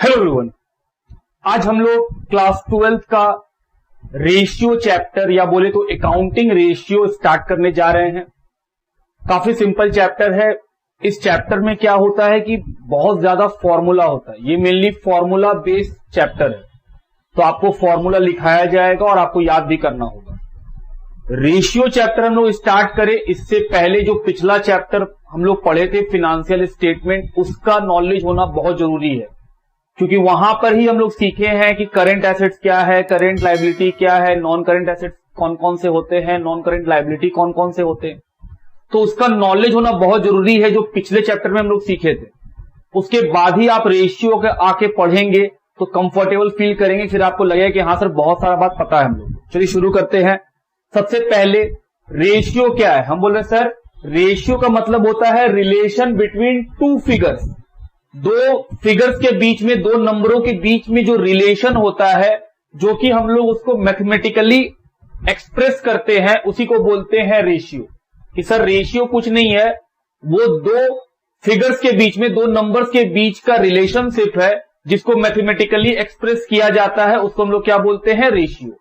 Hello everyone, आज हम लोग क्लास 12 का रेशियो चैप्टर या बोले तो अकाउंटिंग रेशियो स्टार्ट करने जा रहे हैं। काफी सिंपल चैप्टर है। इस चैप्टर में क्या होता है कि बहुत ज्यादा फॉर्मूला होता है। ये मेनली फॉर्मूला बेस्ड चैप्टर है, तो आपको फॉर्मूला लिखाया जाएगा और आपको याद भी करना होगा। रेशियो चैप्टर हम लोग स्टार्ट करें इससे पहले जो पिछला चैप्टर हम लोग पढ़े थे फिनेंशियल स्टेटमेंट, उसका नॉलेज होना बहुत जरूरी है, क्योंकि वहां पर ही हम लोग सीखे हैं कि करंट एसेट्स क्या है, करंट लायबिलिटी क्या है, नॉन करंट एसेट्स कौन कौन से होते हैं, नॉन करंट लायबिलिटी कौन कौन से होते हैं। तो उसका नॉलेज होना बहुत जरूरी है, जो पिछले चैप्टर में हम लोग सीखे थे। उसके बाद ही आप रेशियो के आके पढ़ेंगे तो कंफर्टेबल फील करेंगे, फिर आपको लगेगा कि हाँ सर बहुत सारा बात पता है हम लोग। चलिए शुरू करते हैं। सबसे पहले रेशियो क्या है। हम बोल रहे सर रेशियो का मतलब होता है रिलेशन बिटवीन टू फिगर्स। दो फिगर्स के बीच में, दो नंबरों के बीच में जो रिलेशन होता है, जो कि हम लोग उसको मैथमेटिकली एक्सप्रेस करते हैं, उसी को बोलते हैं रेशियो। कि सर रेशियो कुछ नहीं है, वो दो फिगर्स के बीच में, दो नंबर्स के बीच का रिलेशनशिप है, जिसको मैथमेटिकली एक्सप्रेस किया जाता है, उसको हम लोग क्या बोलते हैं, रेशियो।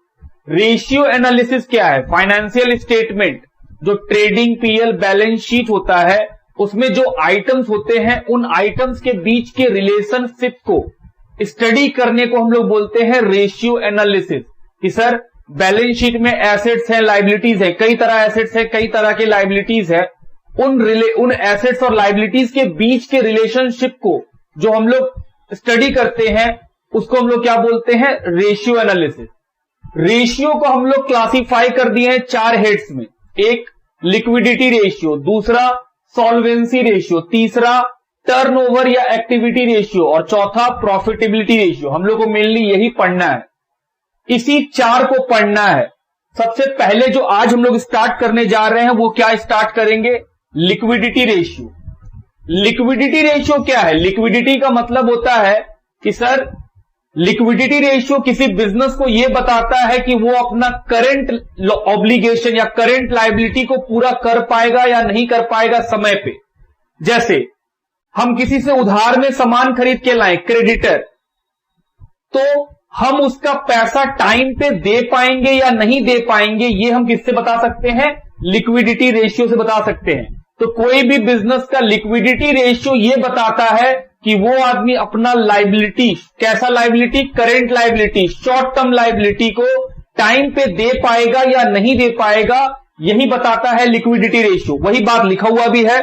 रेशियो एनालिसिस क्या है। फाइनेंशियल स्टेटमेंट, जो ट्रेडिंग पीएल बैलेंस शीट होता है, उसमें जो आइटम्स होते हैं, उन आइटम्स के बीच के रिलेशनशिप को स्टडी करने को हम लोग बोलते हैं रेशियो एनालिसिस। कि सर बैलेंस शीट में एसेट्स हैं, लायबिलिटीज है, कई तरह एसेट्स है, कई तरह के लायबिलिटीज है। उन एसेट्स और लायबिलिटीज के बीच के रिलेशनशिप को जो हम लोग स्टडी करते हैं, उसको हम लोग क्या बोलते हैं, रेशियो एनालिसिस। रेशियो को हम लोग क्लासिफाई कर दिए हैं चार हेड्स में। एक लिक्विडिटी रेशियो, दूसरा सॉल्वेंसी रेशियो, तीसरा टर्नओवर या एक्टिविटी रेशियो, और चौथा प्रॉफिटेबिलिटी रेशियो। हम लोग को मेनली यही पढ़ना है, इसी चार को पढ़ना है। सबसे पहले जो आज हम लोग स्टार्ट करने जा रहे हैं वो क्या स्टार्ट करेंगे, लिक्विडिटी रेशियो। लिक्विडिटी रेशियो क्या है। लिक्विडिटी का मतलब होता है कि सर लिक्विडिटी रेशियो किसी बिजनेस को यह बताता है कि वो अपना करंट ऑब्लिगेशन या करंट लायबिलिटी को पूरा कर पाएगा या नहीं कर पाएगा समय पे। जैसे हम किसी से उधार में सामान खरीद के लाएं, क्रेडिटर, तो हम उसका पैसा टाइम पे दे पाएंगे या नहीं दे पाएंगे, ये हम किससे बता सकते हैं, लिक्विडिटी रेशियो से बता सकते हैं। तो कोई भी बिजनेस का लिक्विडिटी रेशियो ये बताता है कि वो आदमी अपना लायबिलिटी, कैसा liability, current liability, short term liability को टाइम पे दे पाएगा या नहीं दे पाएगा, यही बताता है लिक्विडिटी रेशियो। वही बात लिखा हुआ भी है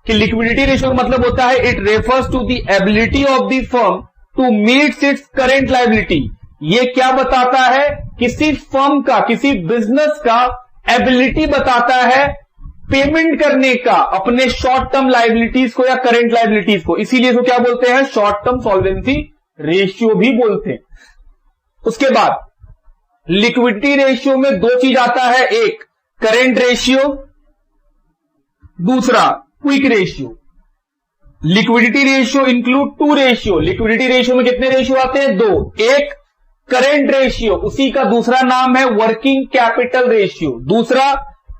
कि लिक्विडिटी रेशियो का मतलब होता है it refers to the ability of the firm to meet its current liability. ये क्या बताता है, किसी फर्म का, किसी बिजनेस का एबिलिटी बताता है पेमेंट करने का अपने शॉर्ट टर्म लायबिलिटीज को या करंट लायबिलिटीज को। इसीलिए इसको क्या बोलते हैं, शॉर्ट टर्म सॉल्वेंसी रेशियो भी बोलते हैं। उसके बाद लिक्विडिटी रेशियो में दो चीज आता है, एक करंट रेशियो, दूसरा quick ratio. Liquidity ratio include two ratio. Liquidity ratio में कितने रेशियो आते हैं, दो। एक करंट रेशियो, उसी का दूसरा नाम है वर्किंग कैपिटल रेशियो। दूसरा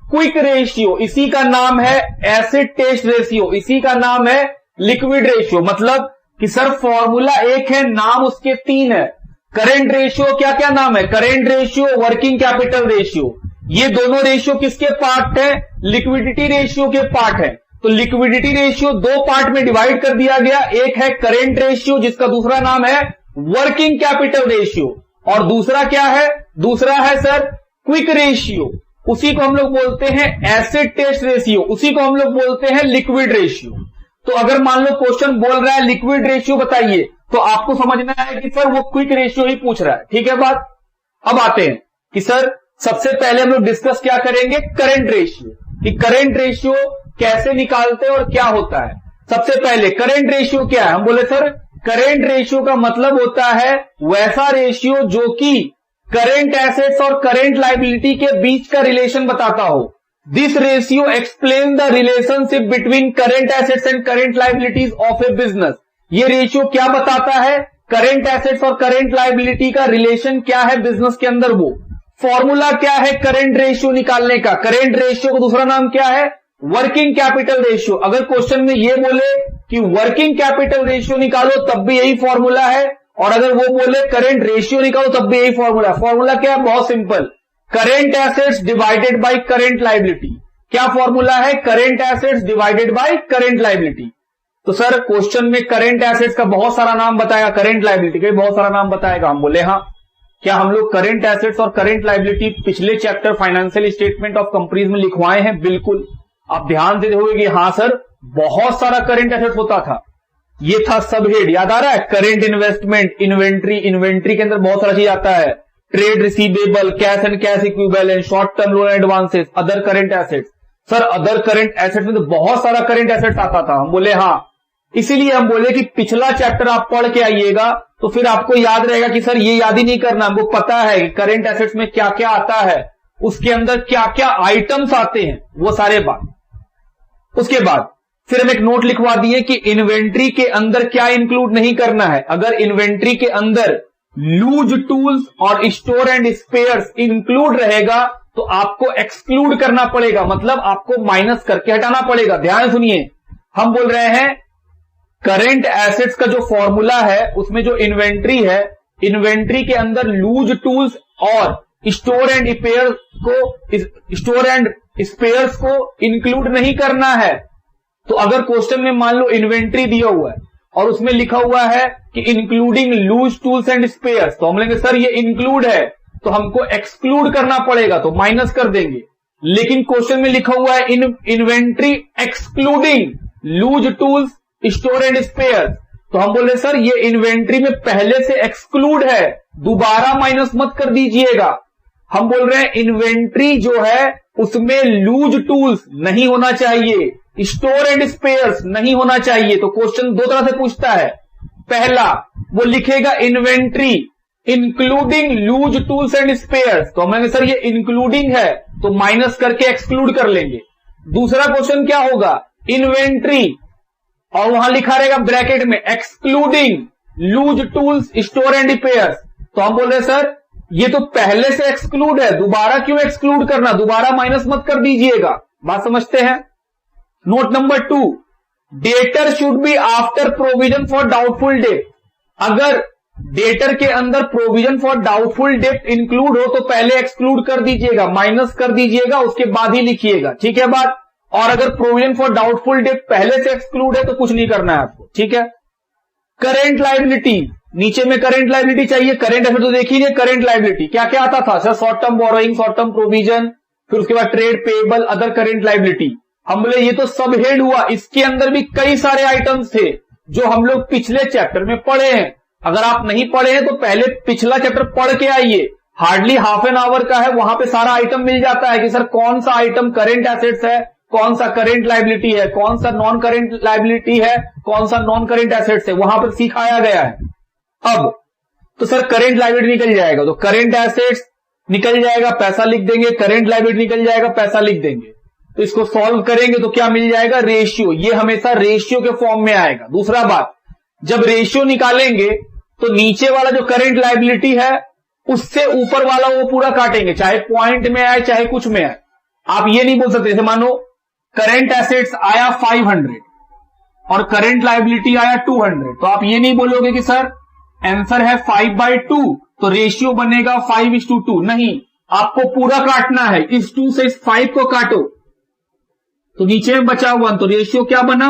क्विक रेशियो, इसी का नाम है एसिड टेस्ट रेशियो, इसी का नाम है लिक्विड रेशियो। मतलब कि सर फॉर्मूला एक है, नाम उसके तीन है। करंट रेशियो क्या क्या नाम है, current ratio, working capital ratio. ये दोनों रेशियो किसके पार्ट है, लिक्विडिटी रेशियो के पार्ट है। तो लिक्विडिटी रेशियो दो पार्ट में डिवाइड कर दिया गया। एक है करंट रेशियो, जिसका दूसरा नाम है वर्किंग कैपिटल रेशियो, और दूसरा क्या है, दूसरा है सर क्विक रेशियो। उसी को हम लोग बोलते हैं एसिड टेस्ट रेशियो, उसी को हम लोग बोलते हैं लिक्विड रेशियो। तो अगर मान लो क्वेश्चन बोल रहा है लिक्विड रेशियो बताइए, तो आपको समझना है कि सर वो क्विक रेशियो ही पूछ रहा है। ठीक है बात। अब आते हैं कि सर सबसे पहले हम लोग डिस्कस क्या करेंगे, करंट रेशियो, कि करंट रेशियो कैसे निकालते हैं और क्या होता है। सबसे पहले करंट रेशियो क्या है। हम बोले सर करंट रेशियो का मतलब होता है वैसा रेशियो जो कि करंट एसेट्स और करंट लायबिलिटी के बीच का रिलेशन बताता हो। This ratio explain the relationship between current assets and current liabilities of A business. ये रेशियो क्या बताता है, करंट एसेट्स और करंट लायबिलिटी का रिलेशन क्या है बिजनेस के अंदर। वो फॉर्मूला क्या है करंट रेशियो निकालने का। करंट रेशियो का दूसरा नाम क्या है, वर्किंग कैपिटल रेशियो। अगर क्वेश्चन में ये बोले कि वर्किंग कैपिटल रेशियो निकालो, तब भी यही फॉर्मूला है। और अगर वो बोले करंट रेशियो निकालो तब भी यही फॉर्मूला। फॉर्मूला क्या है? बहुत simple, current assets divided by current liability. क्या फॉर्मूला है? Current assets divided by current liability. तो सर क्वेश्चन में करंट एसेट्स का बहुत सारा नाम बताएगा, करंट लायबिलिटी का बहुत सारा नाम बताएगा। हम बोले हाँ, क्या हम लोग करंट एसेट्स और करंट लायबिलिटी पिछले chapter financial statement of companies में लिखवाए हैं? बिल्कुल। आप ध्यान देते होंगे कि हाँ सर बहुत सारा करंट एसेट्स होता था। ये था सब हेड, याद आ रहा है? करंट इन्वेस्टमेंट, इन्वेंट्री, इन्वेंट्री के अंदर बहुत सारा चीज आता है, trade receivable, cash and cash equivalent, short term loan advances, other current assets. Sir other current assets में तो बहुत सारा करंट एसेट्स आता था। हम बोले हाँ, इसीलिए हम बोले कि पिछला चैप्टर आप पढ़ के आइएगा तो फिर आपको याद रहेगा कि सर ये याद ही नहीं करना, हमको पता है कि करंट एसेट्स में क्या क्या आता है, उसके अंदर क्या क्या आइटम्स आते हैं, वो सारे बात। उसके बाद फिर हम एक नोट लिखवा दिए कि इन्वेंट्री के अंदर क्या इंक्लूड नहीं करना है। अगर इन्वेंट्री के अंदर लूज टूल्स और स्टोर एंड स्पेयर्स इंक्लूड रहेगा तो आपको एक्सक्लूड करना पड़ेगा, मतलब आपको माइनस करके हटाना पड़ेगा। ध्यान सुनिए, हम बोल रहे हैं करंट एसेट्स का जो फॉर्मूला है उसमें जो इन्वेंट्री है, इन्वेंट्री के अंदर लूज टूल्स और स्टोर एंड स्पेयर्स को इंक्लूड नहीं करना है। तो अगर क्वेश्चन में मान लो इन्वेंट्री दिया हुआ है और उसमें लिखा हुआ है कि including loose tools and spares, तो हम लेंगे सर ये इंक्लूड है तो हमको एक्सक्लूड करना पड़ेगा, तो माइनस कर देंगे। लेकिन क्वेश्चन में लिखा हुआ है inventory excluding loose tools, store and spares, तो हम बोले सर ये इन्वेंट्री में पहले से एक्सक्लूड है, दोबारा माइनस मत कर दीजिएगा। हम बोल रहे हैं इन्वेंट्री जो है उसमें लूज टूल्स नहीं होना चाहिए, स्टोर एंड स्पेयर्स नहीं होना चाहिए। तो क्वेश्चन दो तरह से पूछता है, पहला वो लिखेगा inventory including loose tools and spares, तो हम सर ये इंक्लूडिंग है तो माइनस करके एक्सक्लूड कर लेंगे। दूसरा क्वेश्चन क्या होगा, इन्वेंट्री और वहां लिखा रहेगा ब्रैकेट में excluding loose tools, store and spares, तो हम बोल रहे सर ये तो पहले से एक्सक्लूड है, दोबारा क्यों एक्सक्लूड करना, दोबारा माइनस मत कर दीजिएगा। बात समझते हैं? Note number 2, debtor should be after provision for doubtful debt. अगर डेटर के अंदर provision for doubtful debt include हो तो पहले एक्सक्लूड कर दीजिएगा, माइनस कर दीजिएगा, उसके बाद ही लिखिएगा, ठीक है बात? और अगर प्रोविजन फॉर डाउटफुल डेट पहले से एक्सक्लूड है तो कुछ नहीं करना है आपको, ठीक है? करंट लायबिलिटी, नीचे में करंट लायबिलिटी चाहिए, करंट एसेट तो देखिए, करंट लायबिलिटी क्या क्या आता था sir, short term borrowing, short term provision, फिर उसके बाद trade payable, other current liability. हम बोले ये तो सब हेड हुआ, इसके अंदर भी कई सारे आइटम्स थे जो हम लोग पिछले चैप्टर में पढ़े हैं। अगर आप नहीं पढ़े हैं तो पहले पिछला चैप्टर पढ़ के आइए, हार्डली हाफ एन आवर का है, वहां पे सारा आइटम मिल जाता है कि सर कौन सा आइटम करंट एसेट्स है, कौन सा करंट लायबिलिटी है, कौन सा नॉन करंट लायबिलिटी है, कौन सा नॉन करंट एसेट्स है, वहां पर सिखाया गया है। अब तो सर करंट लायबिलिटी निकल जाएगा तो करंट एसेट्स निकल जाएगा, पैसा लिख देंगे, करंट लायबिलिटी निकल जाएगा, पैसा लिख देंगे। तो इसको सॉल्व करेंगे तो क्या मिल जाएगा, रेशियो। ये हमेशा रेशियो के फॉर्म में आएगा। दूसरा बात, जब रेशियो निकालेंगे तो नीचे वाला जो करंट लायबिलिटी है उससे ऊपर वाला वो पूरा काटेंगे, चाहे पॉइंट में आए चाहे कुछ में आए। आप ये नहीं बोल सकते, जैसे मानो करंट एसेट्स आया 500 और करंट लायबिलिटी आया 200, तो आप ये नहीं बोलोगे कि सर आंसर है 5/2 तो रेशियो बनेगा 5:2। नहीं, आपको पूरा काटना है, इस 2 से इस 5 को काटो तो नीचे में बचा 1, तो रेशियो क्या बना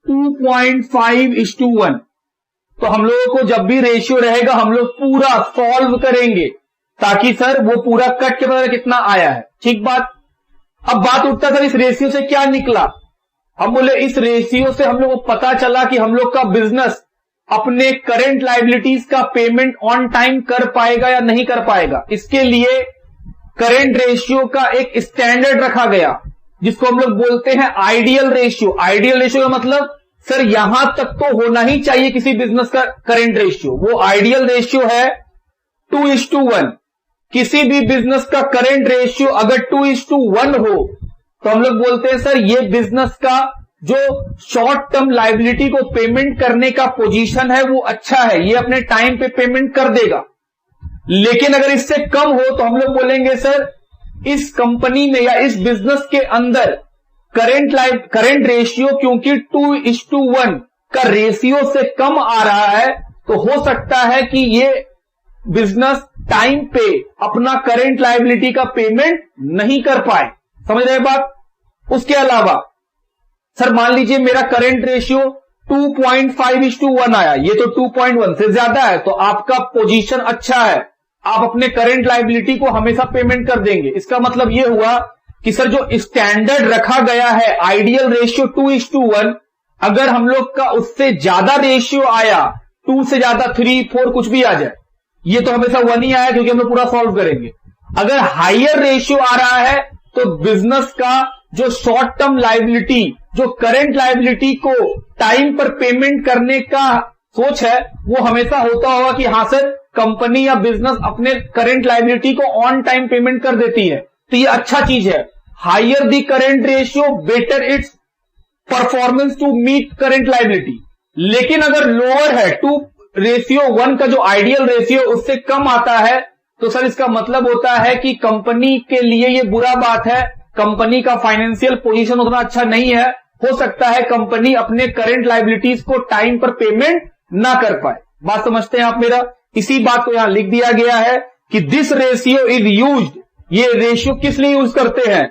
2.5:1। तो हम लोगों को जब भी रेशियो रहेगा हम लोग पूरा सॉल्व करेंगे ताकि सर वो पूरा कट के पता कितना आया है, ठीक बात? अब बात उठता सर इस रेशियो से क्या निकला, हम बोले इस रेशियो से हम लोग को पता चला कि हम लोग का बिजनेस अपने करंट लायबिलिटीज का पेमेंट ऑन टाइम कर पाएगा या नहीं कर पाएगा। इसके लिए करंट रेशियो का एक स्टैंडर्ड रखा गया जिसको हम लोग बोलते हैं आइडियल रेशियो। आइडियल रेशियो का मतलब सर यहां तक तो होना ही चाहिए किसी बिजनेस का करंट रेशियो, वो आइडियल रेशियो है 2:1। किसी भी बिजनेस का करंट रेशियो अगर 2:1 हो तो हम लोग बोलते हैं सर ये बिजनेस का जो शॉर्ट टर्म लायबिलिटी को पेमेंट करने का पोजीशन है वो अच्छा है, ये अपने टाइम पे पेमेंट कर देगा। लेकिन अगर इससे कम हो तो हम लोग बोलेंगे सर इस कंपनी में या इस बिजनेस के अंदर करंट रेशियो क्योंकि 2:1 का रेशियो से कम आ रहा है तो हो सकता है कि ये बिजनेस टाइम पे अपना करंट लायबिलिटी का पेमेंट नहीं कर पाए। समझ रहे बात? उसके अलावा सर मान लीजिए मेरा करंट रेशियो 2.5:1 आया, ये तो 2.1 से ज्यादा है, तो आपका पोजीशन अच्छा है, आप अपने करंट लायबिलिटी को हमेशा पेमेंट कर देंगे। इसका मतलब ये हुआ कि सर जो स्टैंडर्ड रखा गया है आइडियल रेशियो 2:1, अगर हम लोग का उससे ज्यादा रेशियो आया, 2 से ज्यादा 3, 4 कुछ भी आ जाए, ये तो हमेशा 1 ही आया क्योंकि हम लोग पूरा सॉल्व करेंगे। अगर हायर रेशियो आ रहा है तो बिजनेस का जो शॉर्ट टर्म लायबिलिटी, जो करंट लायबिलिटी को टाइम पर पेमेंट करने का सोच है, वो हमेशा होता होगा कि हां सर कंपनी या बिजनेस अपने करंट लायबिलिटी को ऑन टाइम पेमेंट कर देती है, तो ये अच्छा चीज है। Higher the current ratio better its performance to meet current liability. लेकिन अगर लोअर है 2:1 का जो आइडियल रेशियो उससे कम आता है, तो सर इसका मतलब होता है कि कंपनी के लिए ये बुरा बात है, कंपनी का फाइनेंशियल पोजीशन उतना अच्छा नहीं है, हो सकता है कंपनी अपने करंट लायबिलिटीज को टाइम पर पेमेंट ना कर पाए। बात समझते हैं आप मेरा? इसी बात को यहां लिख दिया गया है कि दिस रेशियो इज यूज्ड, ये रेशियो किस लिए यूज करते हैं?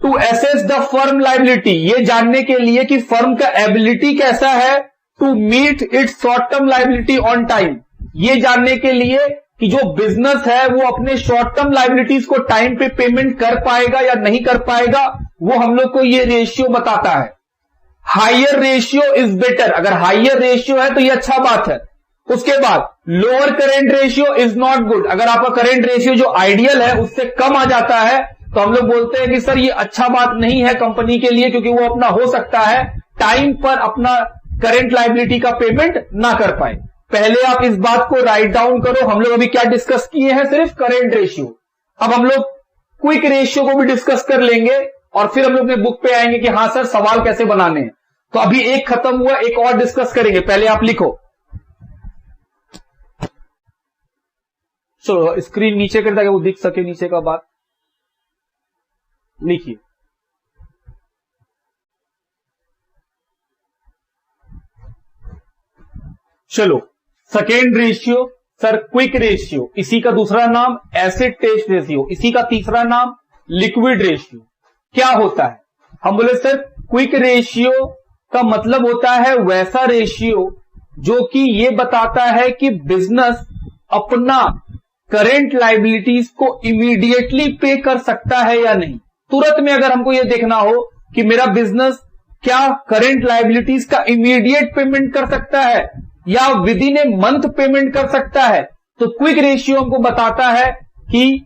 To assess the firm liability, ये जानने के लिए कि फर्म का एबिलिटी कैसा है to meet its short term liability on time, ये जानने के लिए कि जो बिजनेस है वो अपने शॉर्ट टर्म लायबिलिटीज को टाइम पे पेमेंट कर पाएगा या नहीं कर पाएगा, वो हम लोग को ये रेशियो बताता है। हायर रेशियो इज बेटर, अगर हायर रेशियो है तो ये अच्छा बात है। उसके बाद lower current ratio is not good, अगर आपका करेंट रेशियो जो आइडियल है उससे कम आ जाता है तो हम लोग बोलते हैं कि सर ये अच्छा बात नहीं है कंपनी के लिए, क्योंकि वो अपना हो सकता है टाइम पर अपना करंट लायबिलिटी का पेमेंट ना कर पाए। पहले आप इस बात को राइट डाउन करो। हम लोग अभी क्या डिस्कस किए हैं? सिर्फ करंट रेशियो। अब हम लोग क्विक रेशियो को भी डिस्कस कर लेंगे और फिर हम लोग अपने बुक पे आएंगे कि हां सर सवाल कैसे बनाने हैं। तो अभी एक खत्म हुआ, एक और डिस्कस करेंगे। पहले आप लिखो, चलो स्क्रीन नीचे कर ताकि वो दिख सके नीचे का बात। लिखिए, चलो second ratio sir quick ratio, इसी का दूसरा नाम एसिड टेस्ट रेशियो, इसी का तीसरा नाम लिक्विड रेशियो। क्या होता है? हम बोले सर क्विक रेशियो का मतलब होता है वैसा रेशियो जो कि ये बताता है कि बिजनेस अपना करंट लायबिलिटीज को इमीडिएटली पे कर सकता है या नहीं। तुरंत में अगर हमको ये देखना हो कि मेरा बिजनेस क्या करंट लायबिलिटीज का इमीडिएट पेमेंट कर सकता है या with in a month payment कर सकता है, तो क्विक रेशियो हमको बताता है कि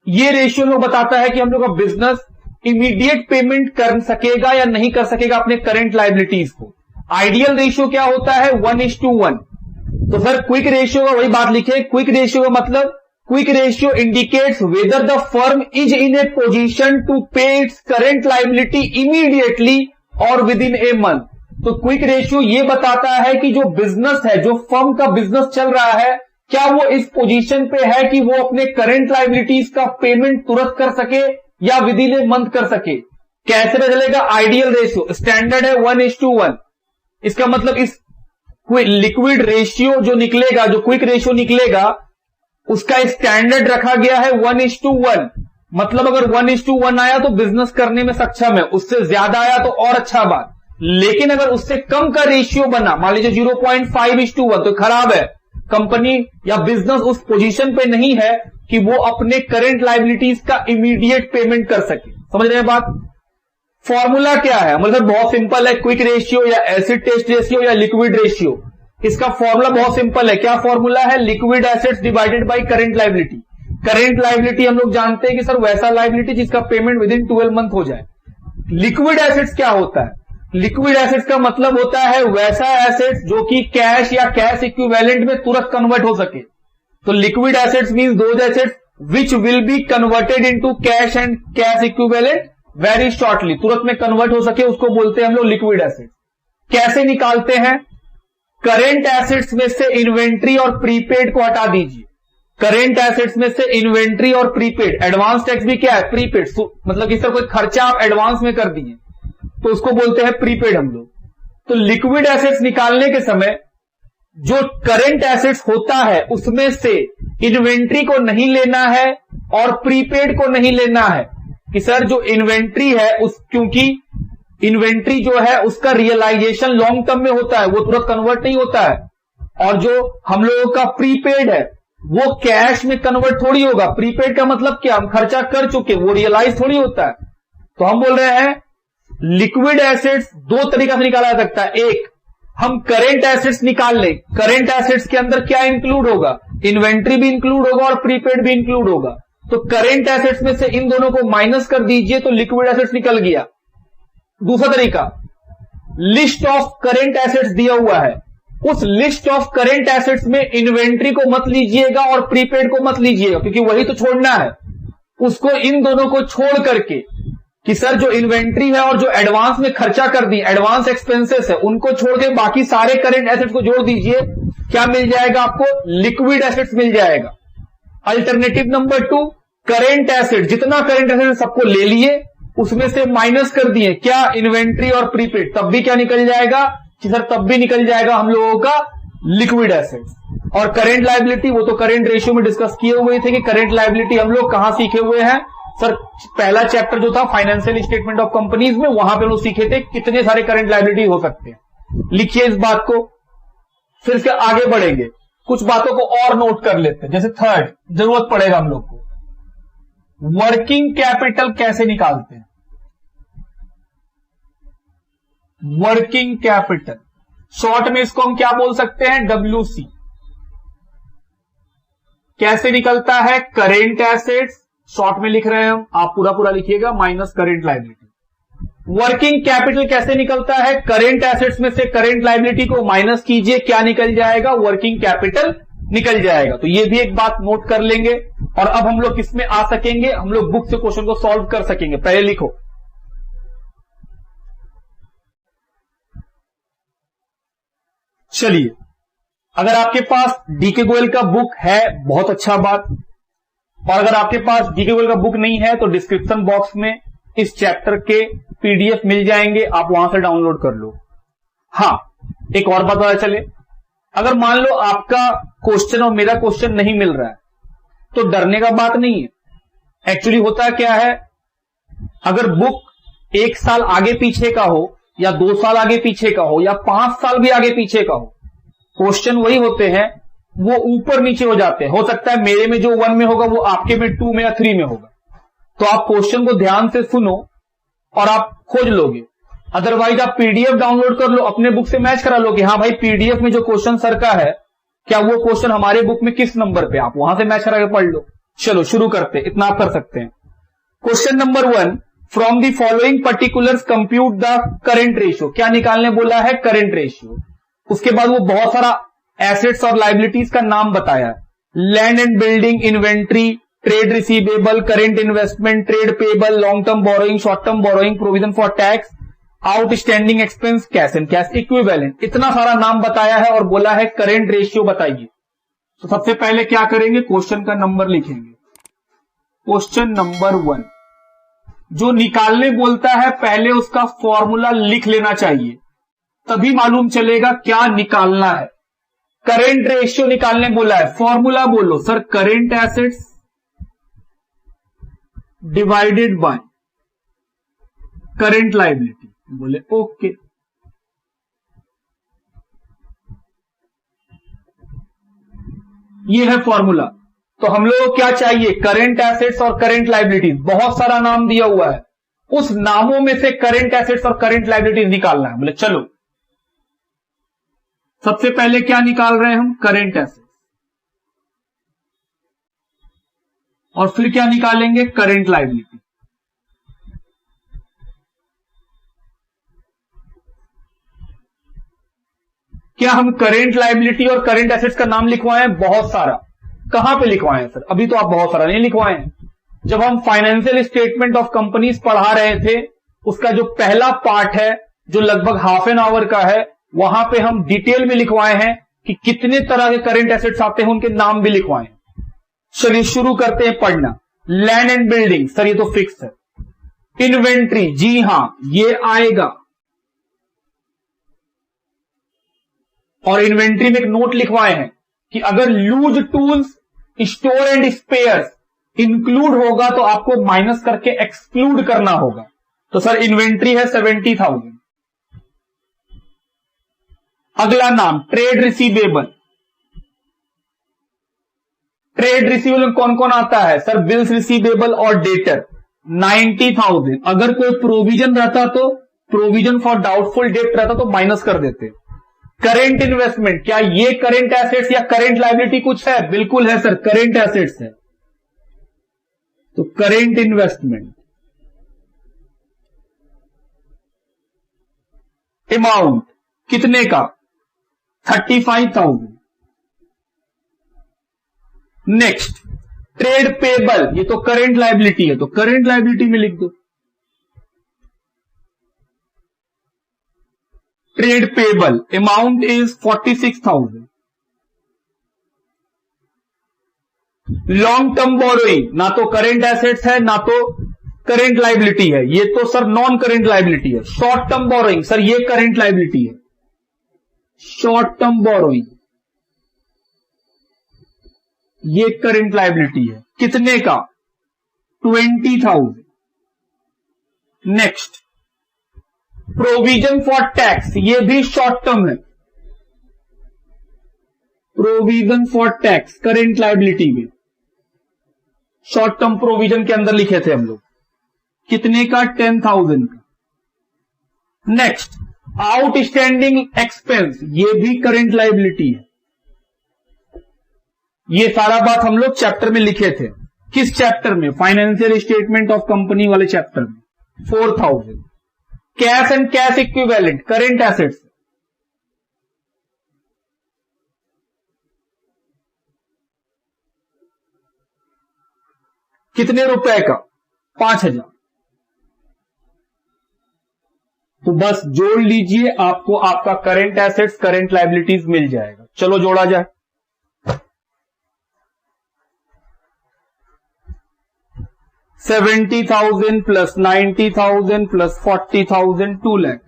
ये रेशियो हमको बताता है कि हम लोग का बिजनेस इमीडिएट पेमेंट कर सकेगा या नहीं कर सकेगा अपने करंट लायबिलिटीज को। आइडियल रेशियो क्या होता है? 1:1। तो सर क्विक रेशियो का वही बात लिखे। क्विक रेशियो का मतलब quick ratio indicates whether the firm is in a position to pay its current liability immediately और विद इन ए मंथ। तो क्विक रेशियो ये बताता है कि जो बिजनेस है, जो फर्म का बिजनेस चल रहा है, क्या वो इस पोजीशन पे है कि वो अपने करंट लायबिलिटीज का पेमेंट तुरंत कर सके या विद इन ए मंथ कर सके। कैसे पता चलेगा? आइडियल रेशियो स्टैंडर्ड है 1:1। इसका मतलब इस लिक्विड रेशियो जो निकलेगा, जो क्विक रेशियो निकलेगा, उसका स्टैंडर्ड रखा गया है 1:1। मतलब अगर 1:1 आया तो बिजनेस करने में सक्षम है, उससे ज्यादा आया तो और अच्छा बात। लेकिन अगर उससे कम का रेशियो बना, मान लीजिए 0.5:1, तो खराब है। कंपनी या बिजनेस उस पोजीशन पे नहीं है कि वो अपने करंट लायबिलिटीज का इमीडिएट पेमेंट कर सके। समझ रहे हैं बात? फॉर्मूला क्या है? मतलब बहुत सिंपल है। क्विक रेशियो या एसिड टेस्ट रेशियो या लिक्विड रेशियो, इसका फॉर्मूला बहुत सिंपल है। क्या फॉर्मूला है? Liquid assets divided by current liability. Current liability हम लोग जानते हैं कि सर वैसा लायबिलिटी जिसका पेमेंट विद इन 12 मंथ हो जाए। लिक्विड एसेट्स क्या होता है? लिक्विड एसेट्स का मतलब होता है वैसा एसेट्स जो कि कैश या कैश इक्विवेलेंट में तुरंत कन्वर्ट हो सके। तो liquid assets means those assets which will be converted into cash and cash equivalent very shortly, तुरंत में कन्वर्ट हो सके, उसको बोलते हैं हम लोग लिक्विड एसेट्स। कैसे निकालते हैं? करेंट एसेट्स में से इन्वेंट्री और प्रीपेड को हटा दीजिए। करेंट एसेट्स में से इन्वेंट्री और प्रीपेड, एडवांस टैक्स भी क्या है? प्रीपेड। मतलब कि सर कोई खर्चा आप एडवांस में कर दिए तो उसको बोलते हैं प्रीपेड हम लोग। तो लिक्विड एसेट्स निकालने के समय जो करंट एसेट्स होता है उसमें से इन्वेंट्री को नहीं लेना है और प्रीपेड को नहीं लेना है कि सर जो इन्वेंट्री है क्योंकि इन्वेंट्री जो है उसका रियलाइजेशन लॉन्ग टर्म में होता है, वो तुरंत कन्वर्ट नहीं होता है, और जो हम लोगों का प्रीपेड है वो कैश में कन्वर्ट थोड़ी होगा। प्रीपेड का मतलब क्या, हम खर्चा कर चुके, वो रियलाइज थोड़ी होता है। तो हम बोल रहे हैं लिक्विड एसेट्स दो तरीका से निकाला जा सकता है। एक, हम करेंट एसेट्स निकाल लें, करेंट एसेट्स के अंदर क्या इंक्लूड होगा, इन्वेंट्री भी इंक्लूड होगा और प्रीपेड भी इंक्लूड होगा। तो करेंट एसेट्स में से इन दोनों को माइनस कर दीजिए तो लिक्विड एसेट्स निकल गया। दूसरा तरीका, लिस्ट ऑफ करेंट एसेट्स दिया हुआ है, उस लिस्ट ऑफ करेंट एसेट्स में इन्वेंट्री को मत लीजिएगा और प्रीपेड को मत लीजिएगा क्योंकि वही तो छोड़ना है। उसको इन दोनों को छोड़ करके कि सर जो इन्वेंट्री है और जो एडवांस में खर्चा कर दी, एडवांस एक्सपेंसेस है, उनको छोड़ के बाकी सारे करेंट एसेट्स को जोड़ दीजिए। क्या मिल जाएगा आपको, लिक्विड एसेट्स मिल जाएगा। अल्टरनेटिव नंबर 2, करेंट एसेट, जितना करेंट एसेट सबको ले लिए, उसमें से माइनस कर दिए क्या, इन्वेंट्री और प्रीपेड, तब भी क्या निकल जाएगा कि सर तब भी निकल जाएगा हम लोगों का लिक्विड एसेट्स। और करेंट लायबिलिटी, वो तो करेंट रेशियो में डिस्कस किए हुए थे कि करेंट लायबिलिटी हम लोग कहां सीखे हुए हैं सर, पहला चैप्टर जो था फाइनेंशियल स्टेटमेंट ऑफ कंपनीज में, वहां पे लोग सीखे थे कितने सारे करंट लायबिलिटी हो सकते हैं। लिखिए इस बात को, फिर से आगे बढ़ेंगे, कुछ बातों को और नोट कर लेते हैं। जैसे थर्ड, जरूरत पड़ेगा हम लोग को, वर्किंग कैपिटल कैसे निकालते हैं। वर्किंग कैपिटल शॉर्ट में इसको हम क्या बोल सकते हैं, WC। कैसे निकलता है, करेंट एसेट्स, शॉर्ट में लिख रहे हैं हम, आप पूरा पूरा लिखिएगा, minus current liability. Working capital कैसे निकलता है, करेंट एसेट्स में से करेंट लायबिलिटी को माइनस कीजिए, क्या निकल जाएगा, वर्किंग कैपिटल निकल जाएगा। तो ये भी एक बात नोट कर लेंगे। और अब हम लोग किसमें आ सकेंगे, हम लोग बुक से क्वेश्चन को सॉल्व कर सकेंगे। पहले लिखो, चलिए, अगर आपके पास डीके गोयल का बुक है बहुत अच्छा बात, और अगर आपके पास डीके गोयल का बुक नहीं है तो डिस्क्रिप्शन बॉक्स में इस चैप्टर के PDF मिल जाएंगे, आप वहां से डाउनलोड कर लो। हां, एक और बात पता चले, अगर मान लो आपका क्वेश्चन और मेरा क्वेश्चन नहीं मिल रहा है तो डरने का बात नहीं है। एक्चुअली होता क्या है, अगर बुक 1 साल आगे पीछे का हो या 2 साल आगे पीछे का हो या 5 साल भी आगे पीछे का हो, क्वेश्चन वही होते हैं, वो ऊपर नीचे हो जाते हैं। हो सकता है मेरे में जो 1 में होगा वो आपके में 2 में या 3 में होगा। तो आप क्वेश्चन को ध्यान से सुनो और आप खोज लोगे। अदरवाइज आप PDF डाउनलोड कर लो, अपने बुक से मैच करा लो कि हाँ भाई PDF में जो क्वेश्चन सर का है, क्या वो क्वेश्चन हमारे बुक में किस नंबर पे, आप वहां से मैच करा के पढ़ लो। चलो शुरू करते, इतना आप कर सकते हैं। Question number 1, from the following particulars compute the current ratio. क्या निकालने बोला है, करेंट रेशियो। उसके बाद वो बहुत सारा एसेट्स और लाइबिलिटीज का नाम बताया, land and building, inventory, trade receivable, current investment, trade payable, long term borrowing, short term borrowing, provision for tax, outstanding expense, cash and cash equivalent. इतना सारा नाम बताया है और बोला है करेंट रेशियो बताइए। तो सबसे पहले क्या करेंगे, क्वेश्चन का नंबर लिखेंगे। क्वेश्चन नंबर 1 जो निकालने बोलता है पहले उसका फॉर्मूला लिख लेना चाहिए, तभी मालूम चलेगा क्या निकालना है। करेंट रेशियो निकालने बोला है, फॉर्मूला बोलो sir, current assets divided by current liability. बोले ओके। ये है फॉर्मूला। तो हम लोग को क्या चाहिए, करेंट एसेट्स और करेंट लायबिलिटीज। बहुत सारा नाम दिया हुआ है, उस नामों में से करेंट एसेट्स और करेंट लायबिलिटीज निकालना है। बोले चलो, सबसे पहले क्या निकाल रहे हैं हम, करेंट एसेट्स, और फिर क्या निकालेंगे, करेंट लायबिलिटी। क्या हम करेंट लायबिलिटी और करेंट एसेट्स का नाम लिखवाए हैं, बहुत सारा। कहां पे लिखवाए हैं सर, अभी तो आप बहुत सारा नहीं लिखवाए हैं। जब हम फाइनेंशियल स्टेटमेंट ऑफ कंपनीज पढ़ा रहे थे, उसका जो पहला पार्ट है जो लगभग हाफ एन आवर का है, वहां पे हम डिटेल में लिखवाए हैं कि कितने तरह के करेंट एसेट्स आते हैं, उनके नाम भी लिखवाए हैं। चलिए शुरू करते हैं पढ़ना। लैंड एंड बिल्डिंग, सर ये तो फिक्स है। इन्वेंट्री, जी हां ये आएगा। और इन्वेंट्री में एक नोट लिखवाए हैं कि अगर use tools, store and spheres include होगा तो आपको माइनस करके एक्सक्लूड करना होगा। तो सर इन्वेंट्री है 70,000। अगला नाम ट्रेड रिसीवेबल। ट्रेड रिसीवेबल में कौन कौन आता है सर? बिल्स रिसीवेबल और डेटर 90,000। अगर कोई प्रोविजन रहता तो प्रोविजन फॉर डाउटफुल डेट रहता तो माइनस कर देते। करेंट इन्वेस्टमेंट, क्या ये करेंट एसेट्स या करेंट लायबिलिटी कुछ है? बिल्कुल है सर, करेंट एसेट्स है। तो करेंट इन्वेस्टमेंट अमाउंट कितने का? 35,000। नेक्स्ट ट्रेड पेबल, ये तो करेंट लायबिलिटी है, तो करेंट लायबिलिटी में लिख दो trade payable amount is 46,000। Long term borrowing ना तो करेंट एसेट्स है ना तो करेंट लायबिलिटी है, ये तो सर नॉन करेंट लायबिलिटी है। शॉर्ट टर्म बोरोइंग सर ये करेंट लायबिलिटी है। शॉर्ट टर्म बोरोइंग ये करेंट लायबिलिटी है। कितने का? 20,000। नेक्स्ट प्रोविजन फॉर टैक्स, ये भी शॉर्ट टर्म है। Provision for tax current liability में शॉर्ट टर्म प्रोविजन के अंदर लिखे थे हम लोग। कितने का? 10,000 का। नेक्स्ट आउटस्टैंडिंग एक्सपेंस, ये भी करेंट लायबिलिटी है। ये सारा बात हम लोग चैप्टर में लिखे थे। किस चैप्टर में? फाइनेंशियल स्टेटमेंट ऑफ कंपनी वाले चैप्टर में। 4,000। Cash and cash equivalent current assets, कितने रुपए का? 5,000। तो बस जोड़ लीजिए, आपको आपका करेंट एसेट्स करेंट लायबिलिटीज मिल जाएगा। चलो जोड़ा जाए। $70,000 plus 90,000 plus 40,000 2 lakh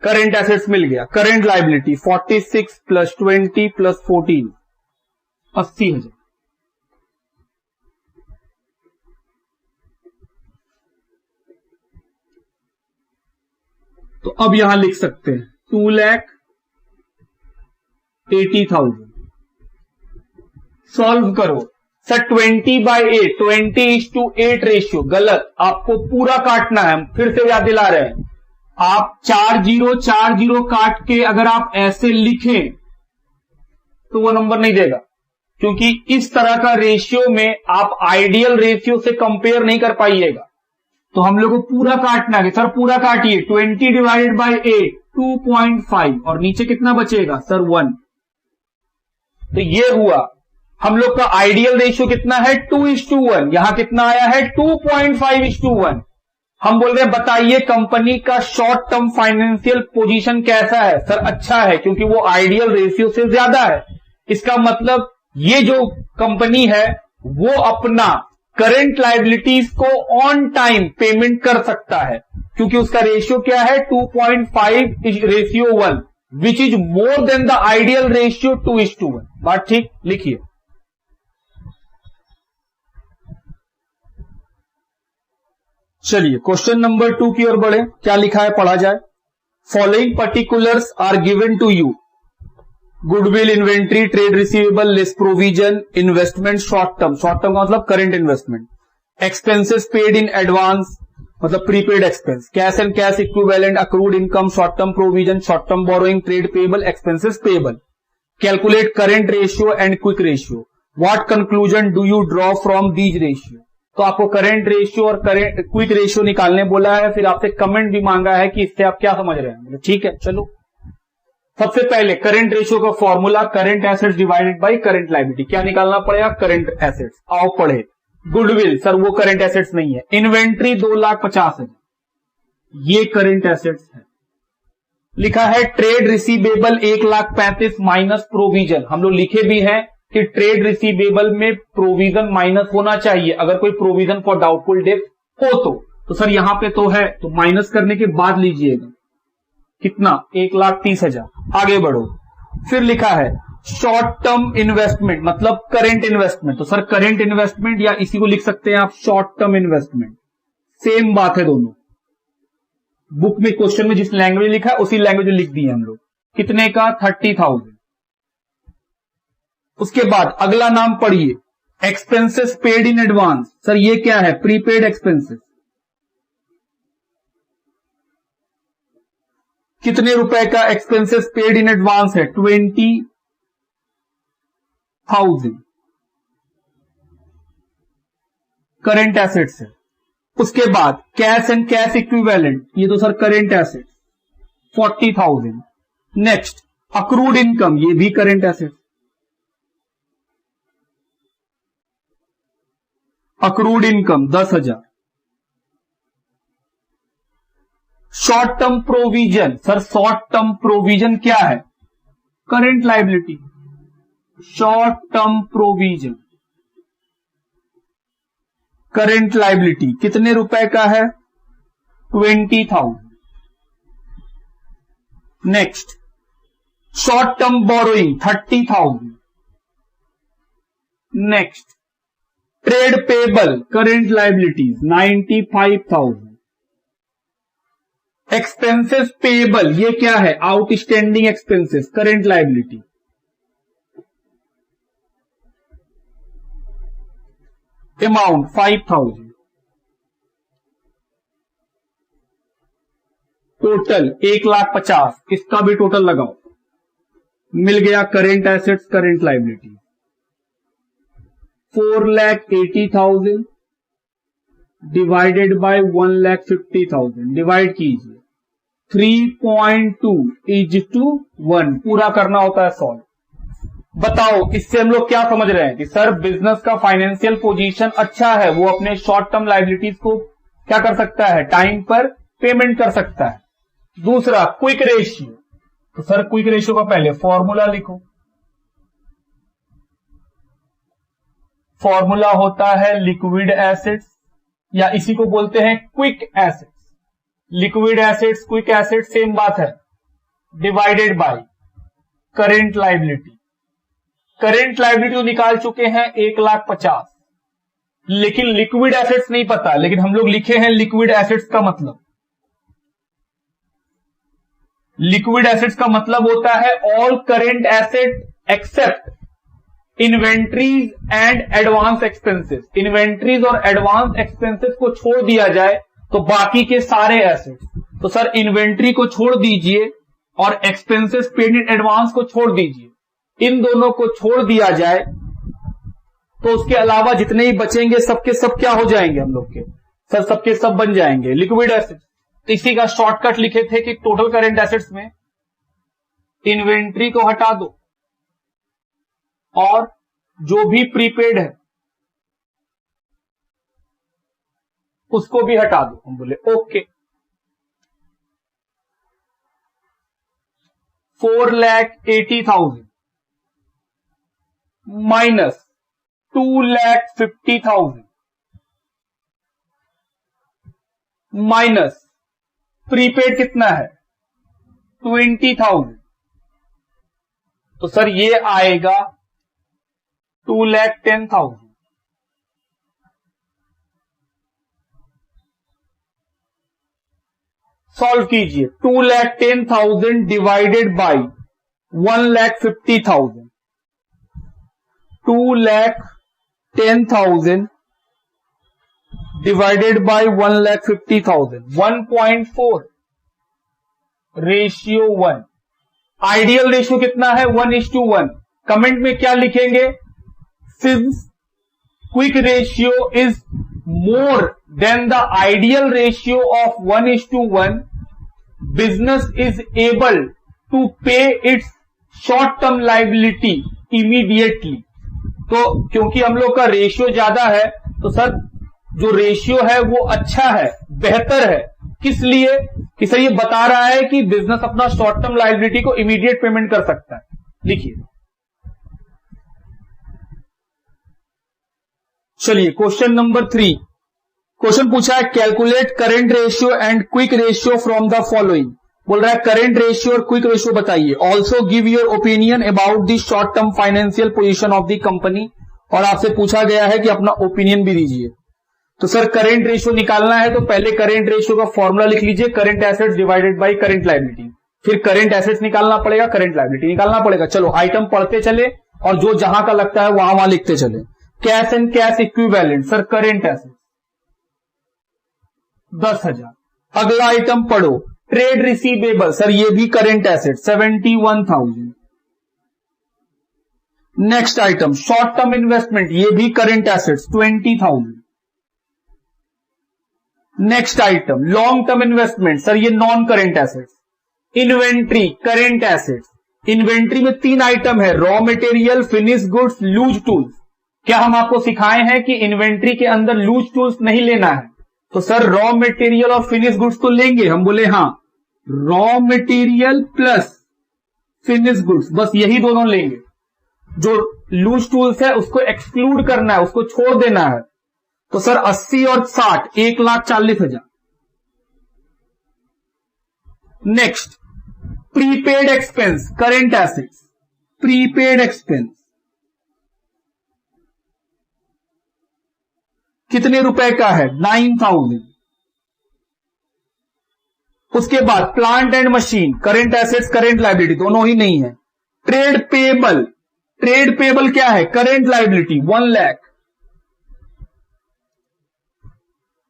current assets मिल गया। Current liability 46 plus 20 plus 14 80,000। तो अब यहां लिख सकते हैं 2,80,000। सॉल्व करो सर। 20/8 20:8 रेशियो गलत, आपको पूरा काटना है। हम फिर से याद दिला रहे हैं, आप 40 काट के अगर आप ऐसे लिखें तो वो नंबर नहीं देगा, क्योंकि इस तरह का रेशियो में आप आइडियल रेशियो से कंपेयर नहीं कर पाइएगा। तो हम लोग को पूरा काटना है। सर पूरा काटिए। 20/8 2.5 और नीचे कितना बचेगा सर? 1। तो ये हुआ हम लोग का आइडियल रेशियो कितना है? 2:1। यहां कितना आया है? 2.5:1। हम बोल रहे हैं बताइए कंपनी का शॉर्ट टर्म फाइनेंशियल पोजीशन कैसा है? सर अच्छा है, क्योंकि वो आइडियल रेशियो से ज्यादा है। इसका मतलब ये जो कंपनी है वो अपना करंट लायबिलिटीज को ऑन टाइम पेमेंट कर सकता है, क्योंकि उसका रेशियो क्या है? 2.5:1 which is more than the ideal ratio 2:1। बात ठीक? लिखिए। चलिए क्वेश्चन नंबर 2 की ओर बढ़े। क्या लिखा है पढ़ा जाए। Following particulars are given to you: goodwill, inventory, trade receivable, less provision, investment short term. Short term का मतलब current investment. Expenses paid in advance मतलब prepaid expense. Cash and cash equivalent, accrued income, short term provision, short term borrowing, trade payable, expenses payable. Calculate current ratio and quick ratio. What conclusion do you draw from these ratio. तो आपको current ratio और current quick ratio निकालने बोला है, फिर आपसे comment भी मांगा है कि इससे आप क्या समझ रहे हैं। ठीक है चलो। सबसे पहले करंट रेशियो का formula current assets divided by current liability. क्या निकालना पड़ेगा? Current assets. आओ पढ़े। गुडविल सर वो करंट एसेट्स नहीं है। इन्वेंट्री 2,50,000 ये करंट एसेट्स है। लिखा है ट्रेड रिसीवेबल 1,35,000 माइनस प्रोविजन। हम लोग लिखे भी हैं कि ट्रेड रिसीवेबल में प्रोविजन माइनस होना चाहिए अगर कोई प्रोविजन फॉर डाउटफुल डेट हो तो सर यहां पे तो है, तो माइनस करने के बाद लीजिएगा। कितना 1,30,000। आगे बढ़ो, फिर लिखा है शॉर्ट टर्म इन्वेस्टमेंट मतलब करेंट इन्वेस्टमेंट। तो सर करेंट इन्वेस्टमेंट या इसी को लिख सकते हैं आप शॉर्ट टर्म इन्वेस्टमेंट, सेम बात है दोनों। बुक में क्वेश्चन में जिस लैंग्वेज लिखा है उसी लैंग्वेज में लिख दिए हम लोग। कितने का 30,000। उसके बाद अगला नाम पढ़िए, expenses paid in advance. Sir ये क्या है? Prepaid expenses. कितने रुपए का एक्सपेंसेस पेड इन एडवांस है? 20,000। करेंट एसेट्स है। उसके बाद कैश एंड कैश इक्विवेलेंट, ये तो sir current assets 40,000। Next accrued income, ये भी current assets. Accrued income 10,000। Short term provision, sir short term provision क्या है? Current liability. Short term provision current liability कितने रुपए का है? 20,000। Next short term borrowing 30,000। Next trade payable current liabilities 95,000। Expenses payable ये क्या है? Outstanding expenses current liability. Amount 5,000। Total 1,50,000। इसका भी टोटल लगाओ, मिल गया current assets current liability. 4,80,000 divided by 1,50,000। Divide कीजिए 3.2:1। पूरा करना होता है सॉल्व। बताओ इससे हम लोग क्या समझ रहे हैं कि सर बिजनेस का फाइनेंशियल पोजीशन अच्छा है, वो अपने शॉर्ट टर्म लायबिलिटीज को क्या कर सकता है? टाइम पर पेमेंट कर सकता है। दूसरा क्विक रेशियो, तो सर क्विक रेशियो का पहले फॉर्मूला लिखो। फॉर्मूला होता है लिक्विड एसेट्स या इसी को बोलते हैं quick assets. Liquid assets quick assets same बात है, divided by current liability. Current liability निकाल चुके हैं 1,50,000, लेकिन लिक्विड एसेट्स नहीं पता, लेकिन हम लोग लिखे हैं लिक्विड एसेट्स का मतलब। लिक्विड एसेट्स का मतलब होता है all current asset except inventories and advance expenses. Inventories और एडवांस एक्सपेंसेस को छोड़ दिया जाए तो बाकी के सारे एसेट्स। तो सर इन्वेंट्री को छोड़ दीजिए और एक्सपेंसेस पेड इन एडवांस को छोड़ दीजिए। इन दोनों को छोड़ दिया जाए तो उसके अलावा जितने ही बचेंगे सबके सब क्या हो जाएंगे हम लोग के? सर सबके सब बन जाएंगे लिक्विड एसेट्स। तो इसी का शॉर्टकट लिखे थे कि टोटल करेंट एसेट्स में इन्वेंट्री को हटा दो और जो भी प्रीपेड है उसको भी हटा दो। हम बोले ओके। 4,80,000 माइनस 2,50,000 माइनस प्रीपेड कितना है? 20,000। तो सर ये आएगा 2,10,000। सॉल्व कीजिए। 2,10,000 divided by 1,50,000। 2,10,000 divided by 1,50,000। 1.4 ratio 1। Ideal ratio कितना है? 1:1। कमेंट में क्या लिखेंगे? Since quick ratio is more than the ideal ratio of 1:1, business is able to pay its short term liability immediately। तो क्योंकि हम लोग का रेशियो ज्यादा है तो सर जो रेशियो है वो अच्छा है, बेहतर है। किस लिए? कि सर ये बता रहा है कि बिजनेस अपना शॉर्ट टर्म लायबिलिटी को इमीडिएट पेमेंट कर सकता है। लिखिए। चलिए क्वेश्चन नंबर 3। क्वेश्चन पूछा है calculate current ratio and quick ratio from the following. बोल रहा है करेंट रेशियो और क्विक रेशियो बताइए। Also give your opinion about the short term financial position of the company, और आपसे पूछा गया है कि अपना ओपिनियन भी दीजिए। तो सर करेंट रेशियो निकालना है तो पहले करेंट रेशियो का फॉर्मूला लिख लीजिए, current assets divided by current liability. फिर करेंट एसेट्स निकालना पड़ेगा, करेंट लायबिलिटी निकालना पड़ेगा। चलो आइटम पढ़ते चले और जो जहां का लगता है वहां वहां लिखते चले। Cash and cash equivalent, sir current assets 10,000। अगला आइटम पढ़ो, ट्रेड रिसीवेबल, सर ये भी current asset 71,000। Next item short term investment, ये भी current assets 20,000। Next item long term investment, sir ये non current assets. Inventory current assets, inventory में 3 item है, raw material, finish goods, loose tools. क्या हम आपको सिखाए हैं कि इन्वेंट्री के अंदर लूज टूल्स नहीं लेना है? तो सर रॉ मटेरियल और फिनिश गुड्स तो लेंगे, हम बोले हाँ raw material plus finish goods, बस यही दोनों लेंगे। जो लूज टूल्स है उसको एक्सक्लूड करना है, उसको छोड़ देना है। तो सर 80 और 60 1,40,000। Next prepaid expense current assets, prepaid expense कितने रुपए का है? 9,000। उसके बाद plant and machine current assets current liability दोनों ही नहीं है। ट्रेड पेबल, ट्रेड पेबल क्या है? Current liability 1 lakh.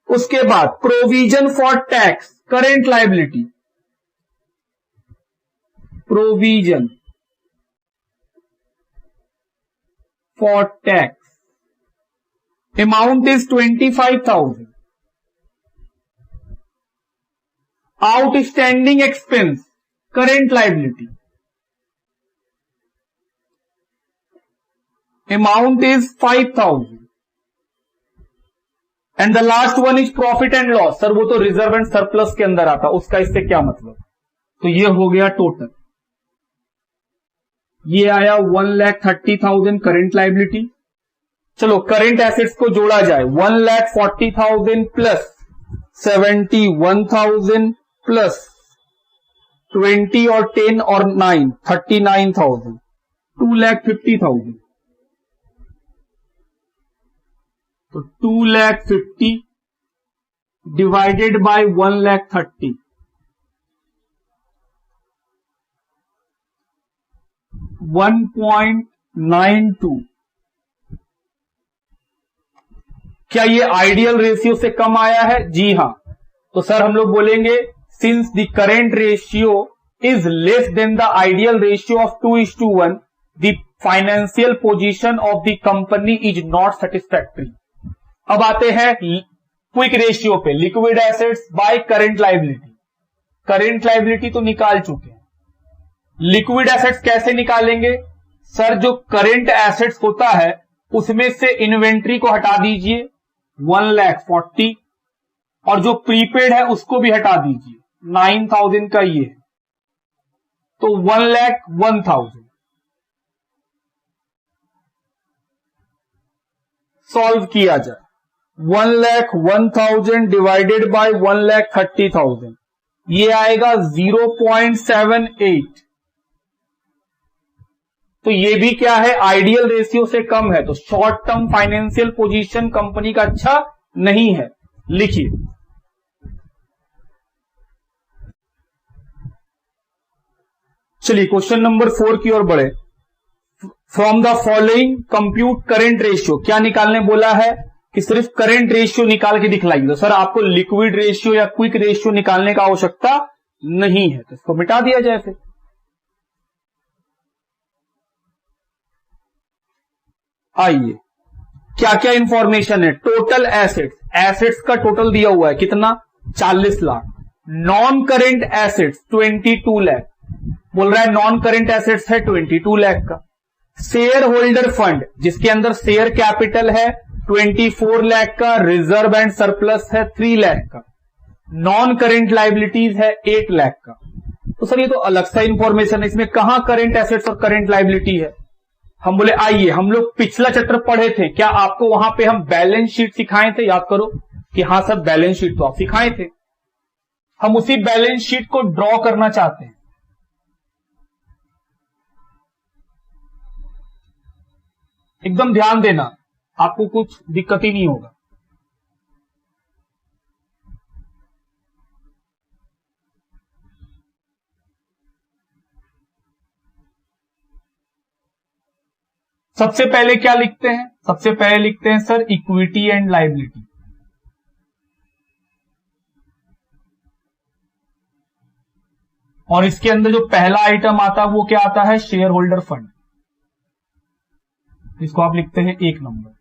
उसके बाद provision for tax current liability, provision for tax amount is 25,000। Outstanding expense current liability amount is 5,000। And the last one is profit and loss, sir वो तो reserve and surplus के अंदर आता, उसका इससे क्या मतलब? तो ये हो गया टोटल, ये आया 1,30,000 करेंट लायबिलिटी। चलो करेंट एसेट्स को जोड़ा जाए, 1,40,000 प्लस 71,000 प्लस 20 और 10 और 9 39,000, 2,50,000। तो 2,50,000 डिवाइडेड बाय 1,30,000, 1.92। क्या ये आइडियल रेशियो से कम आया है? जी हां। तो सर हम लोग बोलेंगे since the current ratio is less than the ideal ratio of 2:1, the financial position of the company is not satisfactory. अब आते हैं क्विक रेशियो पे, liquid assets by current liability. Current liability तो निकाल चुके हैं, लिक्विड एसेट्स कैसे निकालेंगे? सर जो करेंट एसेट्स होता है उसमें से इन्वेंट्री को हटा दीजिए 1,40,000, और जो प्रीपेड है उसको भी हटा दीजिए 9,000 का ये है, तो 1,01,000। सॉल्व किया जाए, 1,01,000 डिवाइडेड बाय 1,30,000, ये आएगा 0.78। तो ये भी क्या है? आइडियल रेशियो से कम है, तो short term financial position company का अच्छा नहीं है। लिखिए, चलिए क्वेश्चन नंबर 4 की ओर बढ़े। From the following compute current ratio, क्या निकालने बोला है कि सिर्फ करेंट रेशियो निकाल के दिखलाइए। तो सर आपको लिक्विड रेशियो या क्विक रेशियो निकालने का आवश्यकता नहीं है, तो इसको मिटा दिया जाए। फिर आइए, क्या क्या इंफॉर्मेशन है? टोटल एसेट्स, एसेट्स का टोटल दिया हुआ है कितना? 40 lakh. Non current assets 22 lakh, बोल रहा है नॉन करेंट एसेट्स है 22 लाख का। शेयर होल्डर फंड जिसके अंदर शेयर कैपिटल है 24 लाख का, रिजर्व एंड सरप्लस है 3 लाख का, नॉन करेंट लायबिलिटीज है 8 लाख का। तो सर ये तो अलग सा इंफॉर्मेशन है, इसमें कहां करेंट एसेट्स और करेंट लायबिलिटी है? हम बोले आइए, हम लोग पिछला चैप्टर पढ़े थे, क्या आपको वहां पे हम बैलेंस शीट सिखाए थे? याद करो कि हाँ सर बैलेंस शीट तो आप सिखाए थे। हम उसी बैलेंस शीट को ड्रॉ करना चाहते हैं। एकदम ध्यान देना, आपको कुछ दिक्कत ही नहीं होगा। सबसे पहले क्या लिखते हैं? सबसे पहले लिखते हैं सर इक्विटी एंड लायबिलिटी। और इसके अंदर जो पहला आइटम आता है वो क्या आता है? Share holder fund. इसको आप लिखते हैं 1 नंबर।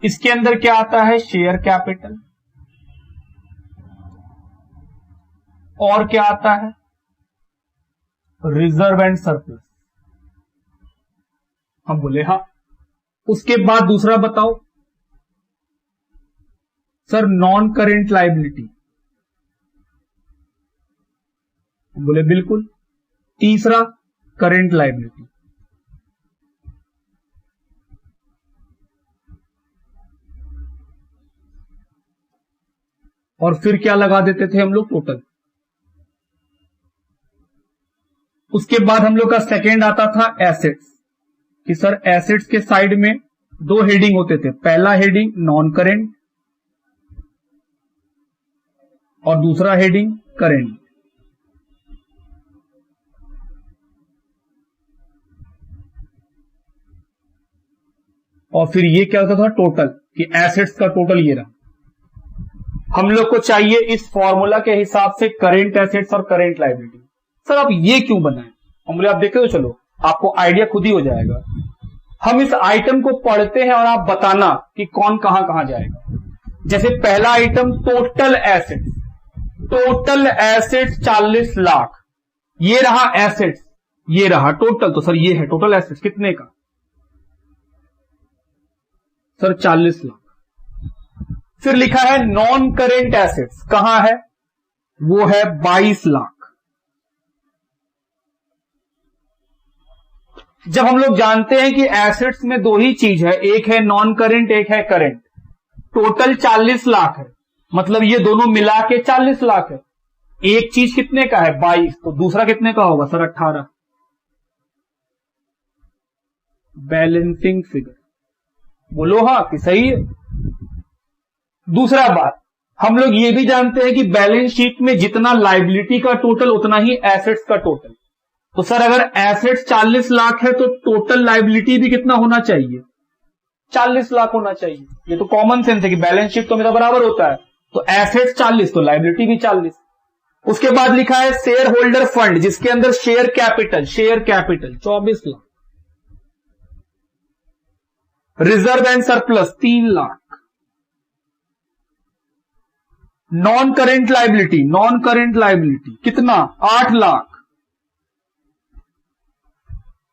इसके अंदर क्या आता है? Share capital. और क्या आता है? Reserve and surplus. हम बोले हाँ। उसके बाद दूसरा बताओ सर नॉन करेंट लायबिलिटी। हम बोले बिल्कुल। तीसरा करेंट लायबिलिटी। और फिर क्या लगा देते थे हम लोग? टोटल। उसके बाद हम लोग का सेकेंड आता था एसेट्स, कि सर एसेट्स के साइड में 2 हेडिंग होते थे। पहला हेडिंग नॉन करेंट और दूसरा हेडिंग करेंट। और फिर ये क्या होता था? टोटल, कि एसेट्स का टोटल ये रहा। हम लोग को चाहिए इस फॉर्मूला के हिसाब से करेंट एसेट्स और करेंट लायबिलिटी। सर आप ये क्यों बनाए? हम बोले आप देखे तो चलो, आपको आइडिया खुद ही हो जाएगा। हम इस आइटम को पढ़ते हैं और आप बताना कि कौन कहां जाएगा। जैसे पहला item total assets. Total assets 40 lakh. ये रहा एसेट्स, ये रहा टोटल। तो सर ये है टोटल एसेट्स कितने का? सर 40 लाख। फिर लिखा है नॉन करेंट एसेट्स, कहां है? वो है 22 लाख। जब हम लोग जानते हैं कि एसेट्स में 2 ही चीज है, एक है नॉन करेंट, एक है करेंट। टोटल 40 लाख है, मतलब ये दोनों मिला के 40 लाख है। एक चीज कितने का है? 22। तो दूसरा कितने का होगा? सर 18। Balancing figure. बोलो हाँ कि सही है। दूसरा बात, हम लोग ये भी जानते हैं कि बैलेंस शीट में जितना लायबिलिटी का टोटल उतना ही एसेट्स का टोटल। तो सर अगर एसेट्स 40 लाख है तो टोटल लायबिलिटी भी कितना होना चाहिए? 40 लाख होना चाहिए। ये तो कॉमन सेंस है कि बैलेंस शीट तो मेरा बराबर होता है। तो एसेट्स 40 तो लायबिलिटी भी 40। उसके बाद लिखा है शेयर होल्डर फंड, जिसके अंदर share capital 24 lakh. Reserve and surplus 3 lakh. Non current liability कितना? 8 लाख।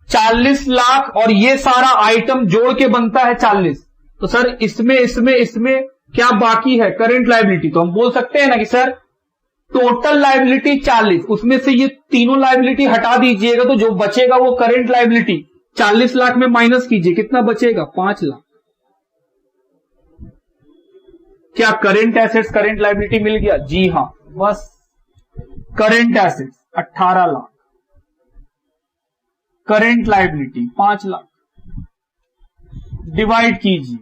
40 लाख और ये सारा आइटम जोड़ के बनता है 40। तो सर इसमें क्या बाकी है? Current liability. तो हम बोल सकते हैं ना कि सर टोटल लायबिलिटी 40, उसमें से ये तीनों लायबिलिटी हटा दीजिएगा तो जो बचेगा वो करंट लायबिलिटी। 40 लाख में माइनस कीजिए, कितना बचेगा? 5 लाख। क्या करंट एसेट्स करंट लायबिलिटी मिल गया? जी हां, बस current assets 18 lakh, current liability 5 lakh. Divide कीजिए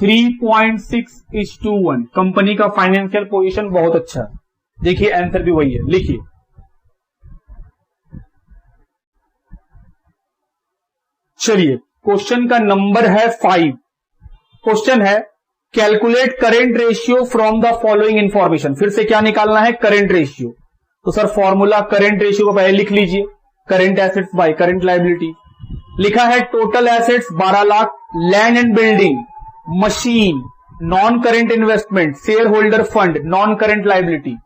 3.6:1। कंपनी का फाइनेंशियल पोजीशन बहुत अच्छा है। देखिए आंसर भी वही है, लिखिए चलिए क्वेश्चन का नंबर है 5। क्वेश्चन है calculate current ratio from the following information. फिर से क्या निकालना है? Current ratio. तो सर फॉर्मूला करेंट रेशियो को पहले लिख लीजिए, current assets by current liability. लिखा है total assets 12 lakh, land and building, machine, non current investment, share holder fund, non current liability.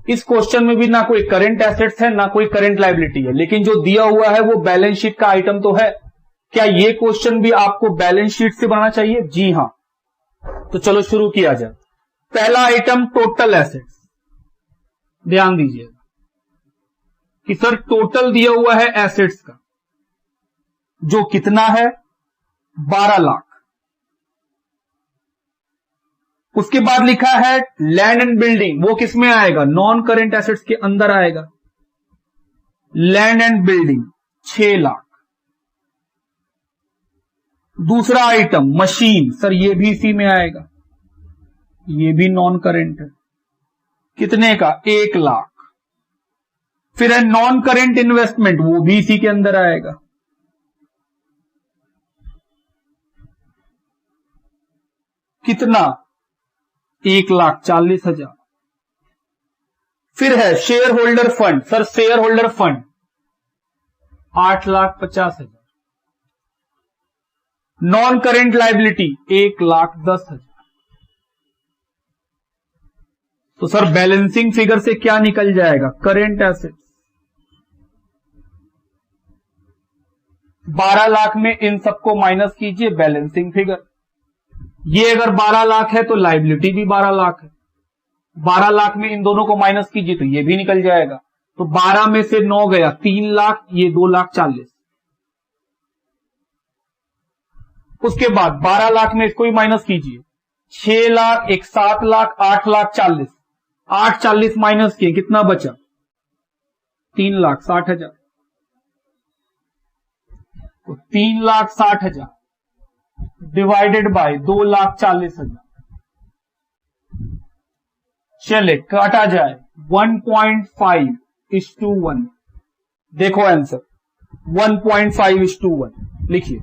इस क्वेश्चन में भी ना कोई करंट एसेट्स है ना कोई करंट लायबिलिटी है, लेकिन जो दिया हुआ है वो बैलेंस शीट का आइटम तो है। क्या ये क्वेश्चन भी आपको बैलेंस शीट से बनाना चाहिए? जी हां। तो चलो शुरू किया जाए। पहला आइटम टोटल एसेट्स। ध्यान दीजिएगा कि सर टोटल दिया हुआ है एसेट्स का, जो कितना है? 12 लाख। उसके बाद लिखा है लैंड एंड बिल्डिंग, वो किस में आएगा? नॉन करेंट एसेट्स के अंदर आएगा। Land and building 6 lakh. दूसरा आइटम मशीन, सर ये भी इसी में आएगा, ये भी नॉन करेंट है। कितने का? 1 लाख। फिर है नॉन करेंट इन्वेस्टमेंट, वो भी इसी के अंदर आएगा। कितना? 1,40,000। फिर है share holder fund, sir share holder fund 8,50,000। Non current liability 1,10,000। तो सर बैलेंसिंग फिगर से क्या निकल जाएगा? Current assets. 12 लाख में इन सबको माइनस कीजिए, बैलेंसिंग फिगर। ये अगर 12 लाख है तो लाइबिलिटी भी 12 लाख है। 12 लाख में इन दोनों को माइनस कीजिए तो ये भी निकल जाएगा। तो 12 में से 9 गया, 3 लाख, ये 2,40,000। उसके बाद 12 लाख में इसको भी माइनस कीजिए, 6 लाख, एक 7 लाख, 8,40,000। 8,40,000 माइनस किए, कितना बचा? 3,60,000। तो 3,60,000 डिवाइडेड बाय 2,40,000, चले काटा जाए 1.5:1। देखो आंसर 1.5:1 लिखिए।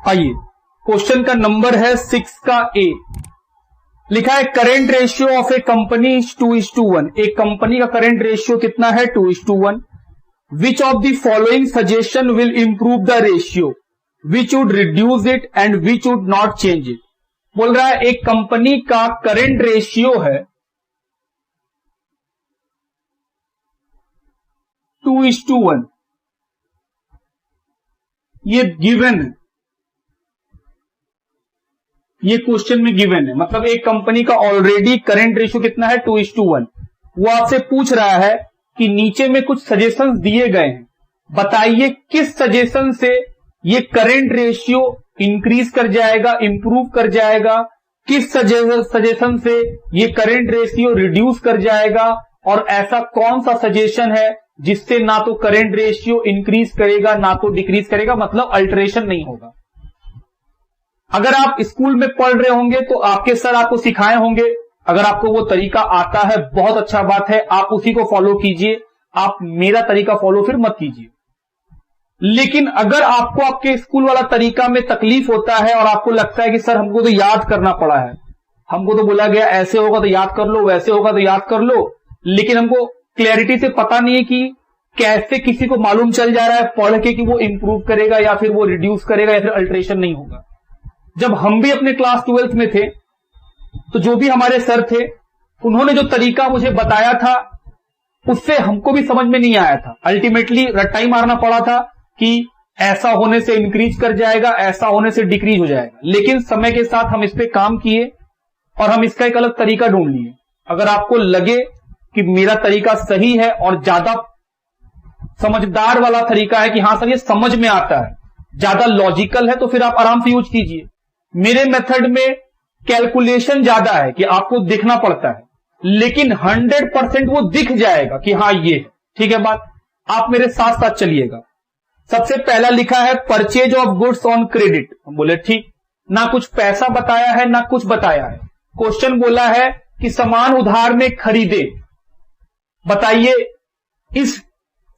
आइए क्वेश्चन का नंबर है 6 का ए। लिखा है current ratio of A company is 2:1। एक कंपनी का करेंट रेशियो कितना है? 2:1। Which of the following suggestion will improve the ratio, which would reduce it and which would not change it. बोल रहा है एक कंपनी का करेंट रेशियो है 2:1, ये गिवन है, ये क्वेश्चन में गिवन है। मतलब एक कंपनी का ऑलरेडी करेंट रेशियो कितना है? 2:1। वो आपसे पूछ रहा है कि नीचे में कुछ सजेशंस दिए गए हैं, बताइए किस सजेशन से ये करेंट रेशियो इंक्रीज कर जाएगा, इंप्रूव कर जाएगा, किस सजेशन से ये करेंट रेशियो रिड्यूस कर जाएगा, और ऐसा कौन सा सजेशन है जिससे ना तो करेंट रेशियो इंक्रीज करेगा ना तो डिक्रीज करेगा, मतलब अल्टरेशन नहीं होगा। अगर आप स्कूल में पढ़ रहे होंगे तो आपके सर आपको सिखाए होंगे, अगर आपको वो तरीका आता है बहुत अच्छा बात है, आप उसी को फॉलो कीजिए, आप मेरा तरीका फॉलो फिर मत कीजिए। लेकिन अगर आपको आपके स्कूल वाला तरीका में तकलीफ होता है और आपको लगता है कि सर हमको तो याद करना पड़ा है, हमको तो बोला गया ऐसे होगा तो याद कर लो, वैसे होगा तो याद कर लो, लेकिन हमको क्लैरिटी से पता नहीं है कि कैसे किसी को मालूम चल जा रहा है पढ़ के कि वो इंप्रूव करेगा या फिर वो रिड्यूस करेगा या फिर अल्टरेशन नहीं होगा। जब हम भी अपने क्लास 12th में थे तो जो भी हमारे सर थे उन्होंने जो तरीका मुझे बताया था उससे हमको भी समझ में नहीं आया था। अल्टीमेटली रट्टाई मारना पड़ा था कि ऐसा होने से इंक्रीज कर जाएगा, ऐसा होने से डिक्रीज हो जाएगा। लेकिन समय के साथ हम इस पे काम किए और हम इसका एक अलग तरीका ढूंढ लिए। अगर आपको लगे कि मेरा तरीका सही है और ज्यादा समझदार वाला तरीका है कि हाँ सर ये समझ में आता है, ज्यादा लॉजिकल है, तो फिर आप आराम से यूज कीजिए। मेरे मेथड में कैलकुलेशन ज्यादा है कि आपको देखना पड़ता है, लेकिन 100% वो दिख जाएगा कि हाँ ये है। ठीक है बात, आप मेरे साथ साथ चलिएगा। सबसे पहला लिखा है purchase of goods on credit. हम बोले ठीक, ना कुछ पैसा बताया है ना कुछ बताया है। क्वेश्चन बोला है कि सामान उधार में खरीदे, बताइए इस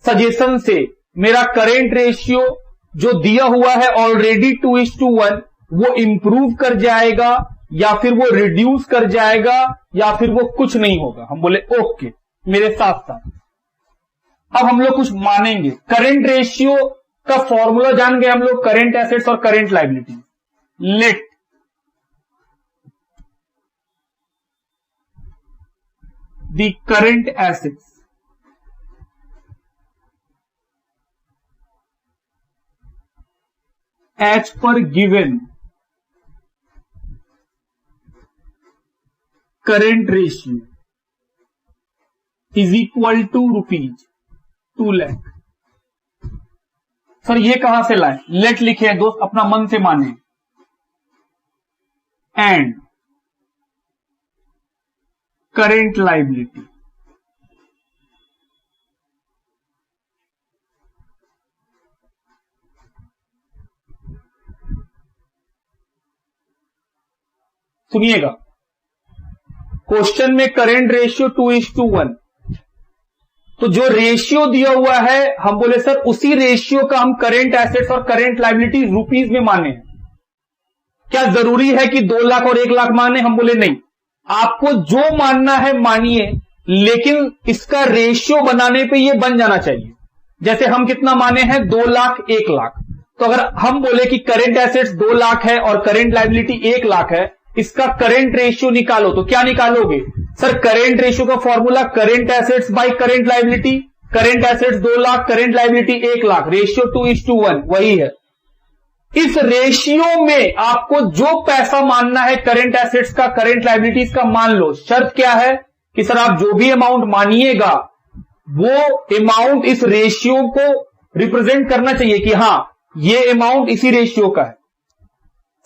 सजेशन से मेरा करेंट रेशियो जो दिया हुआ है ऑलरेडी 2:1 वो इंप्रूव कर जाएगा या फिर वो रिड्यूस कर जाएगा या फिर वो कुछ नहीं होगा। हम बोले ओके मेरे साथ साथ। अब हम लोग कुछ मानेंगे। करंट रेशियो का फॉर्मूला जान गए हम लोग, करंट एसेट्स और current liability. Let the current assets as per given current ratio is equal to ₹2 lakh. Sir ये कहां से लाए? लेट लिखे हैं दोस्त, अपना मन से माने। एंड करेंट लायबिलिटी, सुनिएगा, क्वेश्चन में करेंट रेशियो 2:1, तो जो रेशियो दिया हुआ है हम बोले सर उसी रेशियो का हम करेंट एसेट्स और करेंट लायबिलिटी रुपीज में माने। क्या जरूरी है कि 2 लाख और 1 लाख माने? हम बोले नहीं, आपको जो मानना है मानिए, लेकिन इसका रेशियो बनाने पे ये बन जाना चाहिए। जैसे हम कितना माने हैं? 2 लाख 1 लाख, तो अगर हम बोले कि करेंट एसेट्स 2 लाख है और करेंट लायबिलिटी 1 लाख है, इसका करेंट रेशियो निकालो, तो क्या निकालोगे? सर करेंट रेशियो का formula current assets by current liability, current assets 2 lakh, current liability 1 lakh, ratio 2:1 वही है। इस रेशियो में आपको जो पैसा मानना है करेंट एसेट्स का, करेंट लायबिलिटीज का, मान लो। शर्त क्या है कि सर आप जो भी अमाउंट मानिएगा वो अमाउंट इस रेशियो को रिप्रेजेंट करना चाहिए कि हां ये अमाउंट इसी रेशियो का है।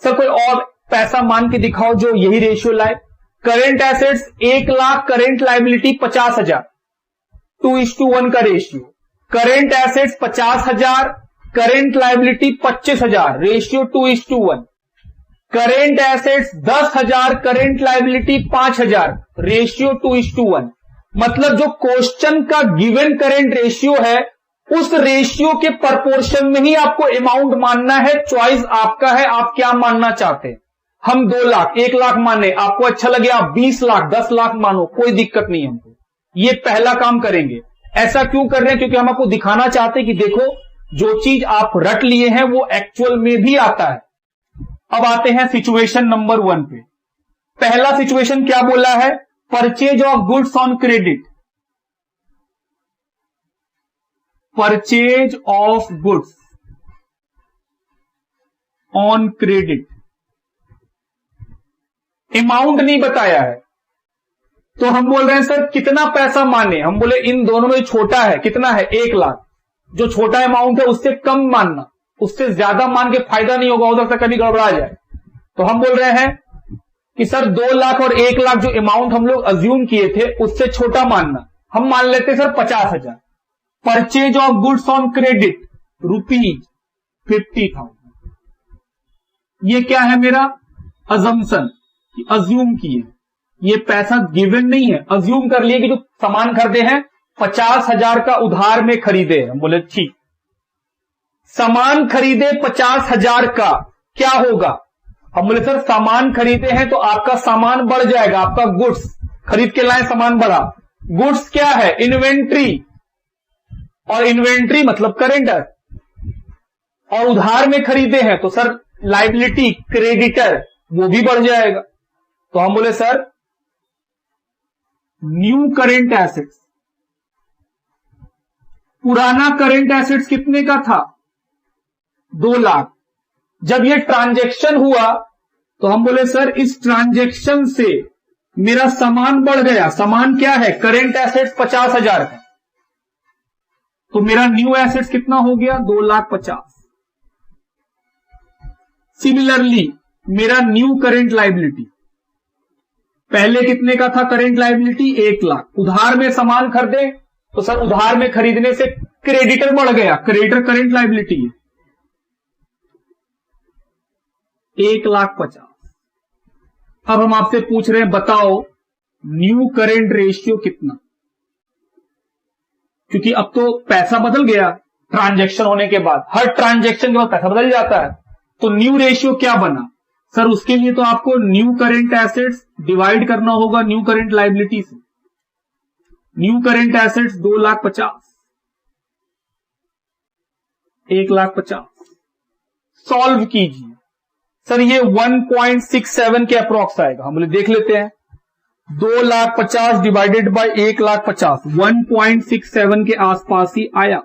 सर कोई और पैसा मान के दिखाओ जो यही रेशियो लाए। Current assets 1 lakh, current liability 50,000, 2:1 का ratio. Current assets 50,000, current liability 25,000, ratio 2:1। Current assets 10,000, current liability 5,000, ratio 2:1। मतलब जो क्वेश्चन का गिवन करेंट रेशियो है उस रेशियो के प्रपोर्शन में ही आपको अमाउंट मानना है। चॉइस आपका है, आप क्या मानना चाहते हैं। हम 2 लाख 1 लाख माने, आपको अच्छा लगे आप 20 लाख 10 लाख मानो, कोई दिक्कत नहीं हमको। ये पहला काम करेंगे। ऐसा क्यों कर रहे हैं? क्योंकि हम आपको दिखाना चाहते हैं कि देखो जो चीज आप रट लिए हैं वो एक्चुअल में भी आता है। अब आते हैं सिचुएशन नंबर 1 पे। पहला सिचुएशन क्या बोला है? Purchase of goods on credit. Purchase of goods on credit, amount नहीं बताया है, तो हम बोल रहे हैं सर कितना पैसा माने। हम बोले इन दोनों में छोटा है, कितना है? 1 लाख। जो छोटा अमाउंट है उससे कम मानना, उससे ज्यादा मान के फायदा नहीं होगा, हो सकता कभी गड़बड़ा जाए। तो हम बोल रहे हैं कि सर 2 लाख और 1 लाख जो अमाउंट हम लोग अज्यूम किए थे उससे छोटा मानना। हम मान लेते sir 50,000। Purchase of goods on credit rupees 50,000। ये क्या है मेरा? अजम्पशन, अज्यूम किए। ये पैसा गिवन नहीं है, अज्यूम कर लिए कि जो सामान खरीदे हैं 50,000 का उधार में खरीदे। हम बोले ठीक, सामान खरीदे 50,000 का, क्या होगा? हम बोले सर सामान खरीदे हैं तो आपका सामान बढ़ जाएगा, आपका गुड्स खरीद के लाए, सामान बढ़ा। गुड्स क्या है? इन्वेंट्री, और इन्वेंट्री मतलब करेंटर, और उधार में खरीदे हैं तो सर लायबिलिटी क्रेडिटर, वो भी बढ़ जाएगा। तो हम बोले सर न्यू करेंट एसेट्स, पुराना करेंट एसेट्स कितने का था? 2 लाख। जब ये ट्रांजैक्शन हुआ तो हम बोले सर इस ट्रांजैक्शन से मेरा सामान बढ़ गया। सामान क्या है? करेंट एसेट्स 50,000 है, तो मेरा न्यू एसेट्स कितना हो गया? 2,50,000। सिमिलरली मेरा न्यू करेंट लायबिलिटी, पहले कितने का था करेंट लायबिलिटी? 1 लाख। उधार में सामान खरीदे तो सर उधार में खरीदने से क्रेडिटर बढ़ गया, क्रेडिटर करेंट लायबिलिटी है, 1,50,000। अब हम आपसे पूछ रहे हैं बताओ न्यू करेंट रेशियो कितना? क्योंकि अब तो पैसा बदल गया ट्रांजैक्शन होने के बाद, हर ट्रांजैक्शन के बाद पैसा बदल जाता है, तो न्यू रेशियो क्या बना? सर उसके लिए तो आपको न्यू करेंट एसेट्स डिवाइड करना होगा न्यू करेंट लायबिलिटी से। New current assets 2,50,000, 1,50,000। सॉल्व कीजिए। सर ये 1.67 के अप्रॉक्स आएगा। हम बोले देख लेते हैं, 2,50,000 डिवाइडेड बाय 1,50,000, 1.67 के आसपास ही आया।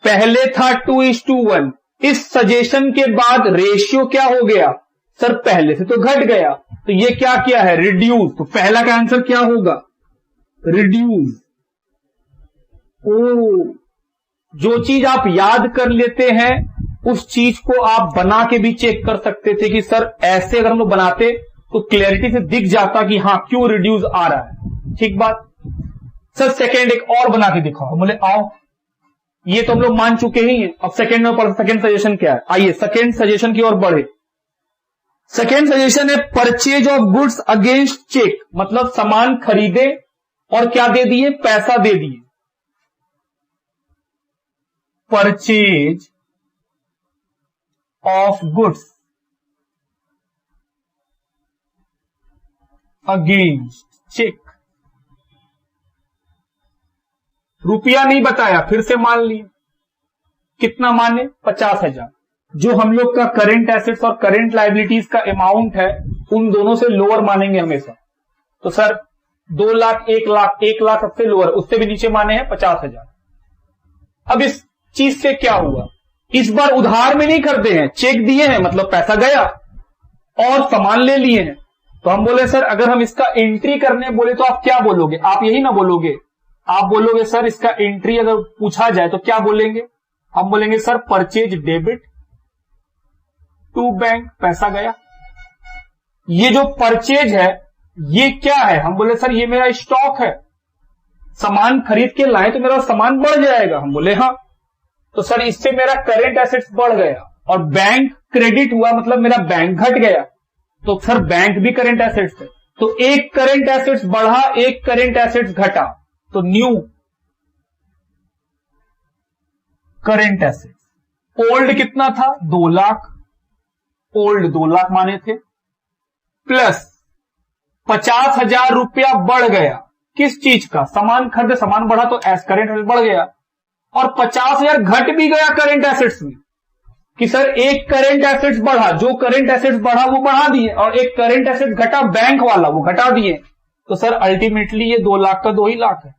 पहले था 2:1, इस सजेशन के बाद रेशियो क्या हो गया? सर पहले से तो घट गया, तो ये क्या किया है? रिड्यूस। तो पहला का आंसर क्या होगा? रिड्यूस। ओ जो चीज आप याद कर लेते हैं उस चीज को आप बना के भी चेक कर सकते थे कि सर ऐसे अगर हम लोग बनाते तो क्लैरिटी से दिख जाता कि हाँ क्यों रिड्यूस आ रहा है। ठीक बात। सर सेकेंड एक और बना के दिखाओ। बोले आओ, ये तो हम लोग मान चुके ही हैं। अब सेकेंड में सेकेंड सजेशन क्या है, आइए सेकेंड सजेशन की ओर बढ़े। सेकेंड सजेशन है purchase of goods against cheque, मतलब सामान खरीदे और क्या दे दिए, पैसा दे दिए। Purchase of goods against cheque, रुपया नहीं बताया, फिर से मान लिए। कितना माने, 50,000। जो हम लोग का करंट एसेट्स और करंट लायबिलिटीज का अमाउंट है उन दोनों से लोअर मानेंगे हमेशा। तो सर 2 लाख, 1 लाख, 1 लाख सबसे लोअर, उससे भी नीचे माने हैं 50,000। अब इस चीज से क्या हुआ, इस बार उधार में नहीं खरीदे हैं, चेक दिए हैं, मतलब पैसा गया और सामान ले लिए हैं। तो हम बोले सर अगर हम इसका एंट्री करने बोले तो आप क्या बोलोगे, आप यही ना बोलोगे, आप बोलोगे सर इसका एंट्री अगर पूछा जाए तो क्या बोलेंगे, हम बोलेंगे sir purchase debit to bank, पैसा गया। ये जो परचेज है ये क्या है, हम बोले सर ये मेरा स्टॉक है, सामान खरीद के लाए तो मेरा सामान बढ़ जाएगा। हम बोले हाँ, तो सर इससे मेरा करंट एसेट्स बढ़ गया और बैंक क्रेडिट हुआ, मतलब मेरा बैंक घट गया। तो सर बैंक भी करंट एसेट्स है, तो एक करंट एसेट्स बढ़ा, एक करंट एसेट्स घटा, तो न्यू करंट एसेट्स। ओल्ड कितना था, 2 लाख, ओल्ड 2 लाख माने थे, प्लस 50,000 रुपया बढ़ गया। किस चीज का, सामान खरीदे, सामान बढ़ा तो एस करंट एसेट्स बढ़ गया, और 50,000 घट भी गया करंट एसेट्स में कि सर एक करंट एसेट्स बढ़ा, जो करंट एसेट्स बढ़ा वो बढ़ा दिए, और एक करंट एसेट्स घटा बैंक वाला, वो घटा दिए। तो सर अल्टीमेटली ये 2 लाख का 2 ही लाख है।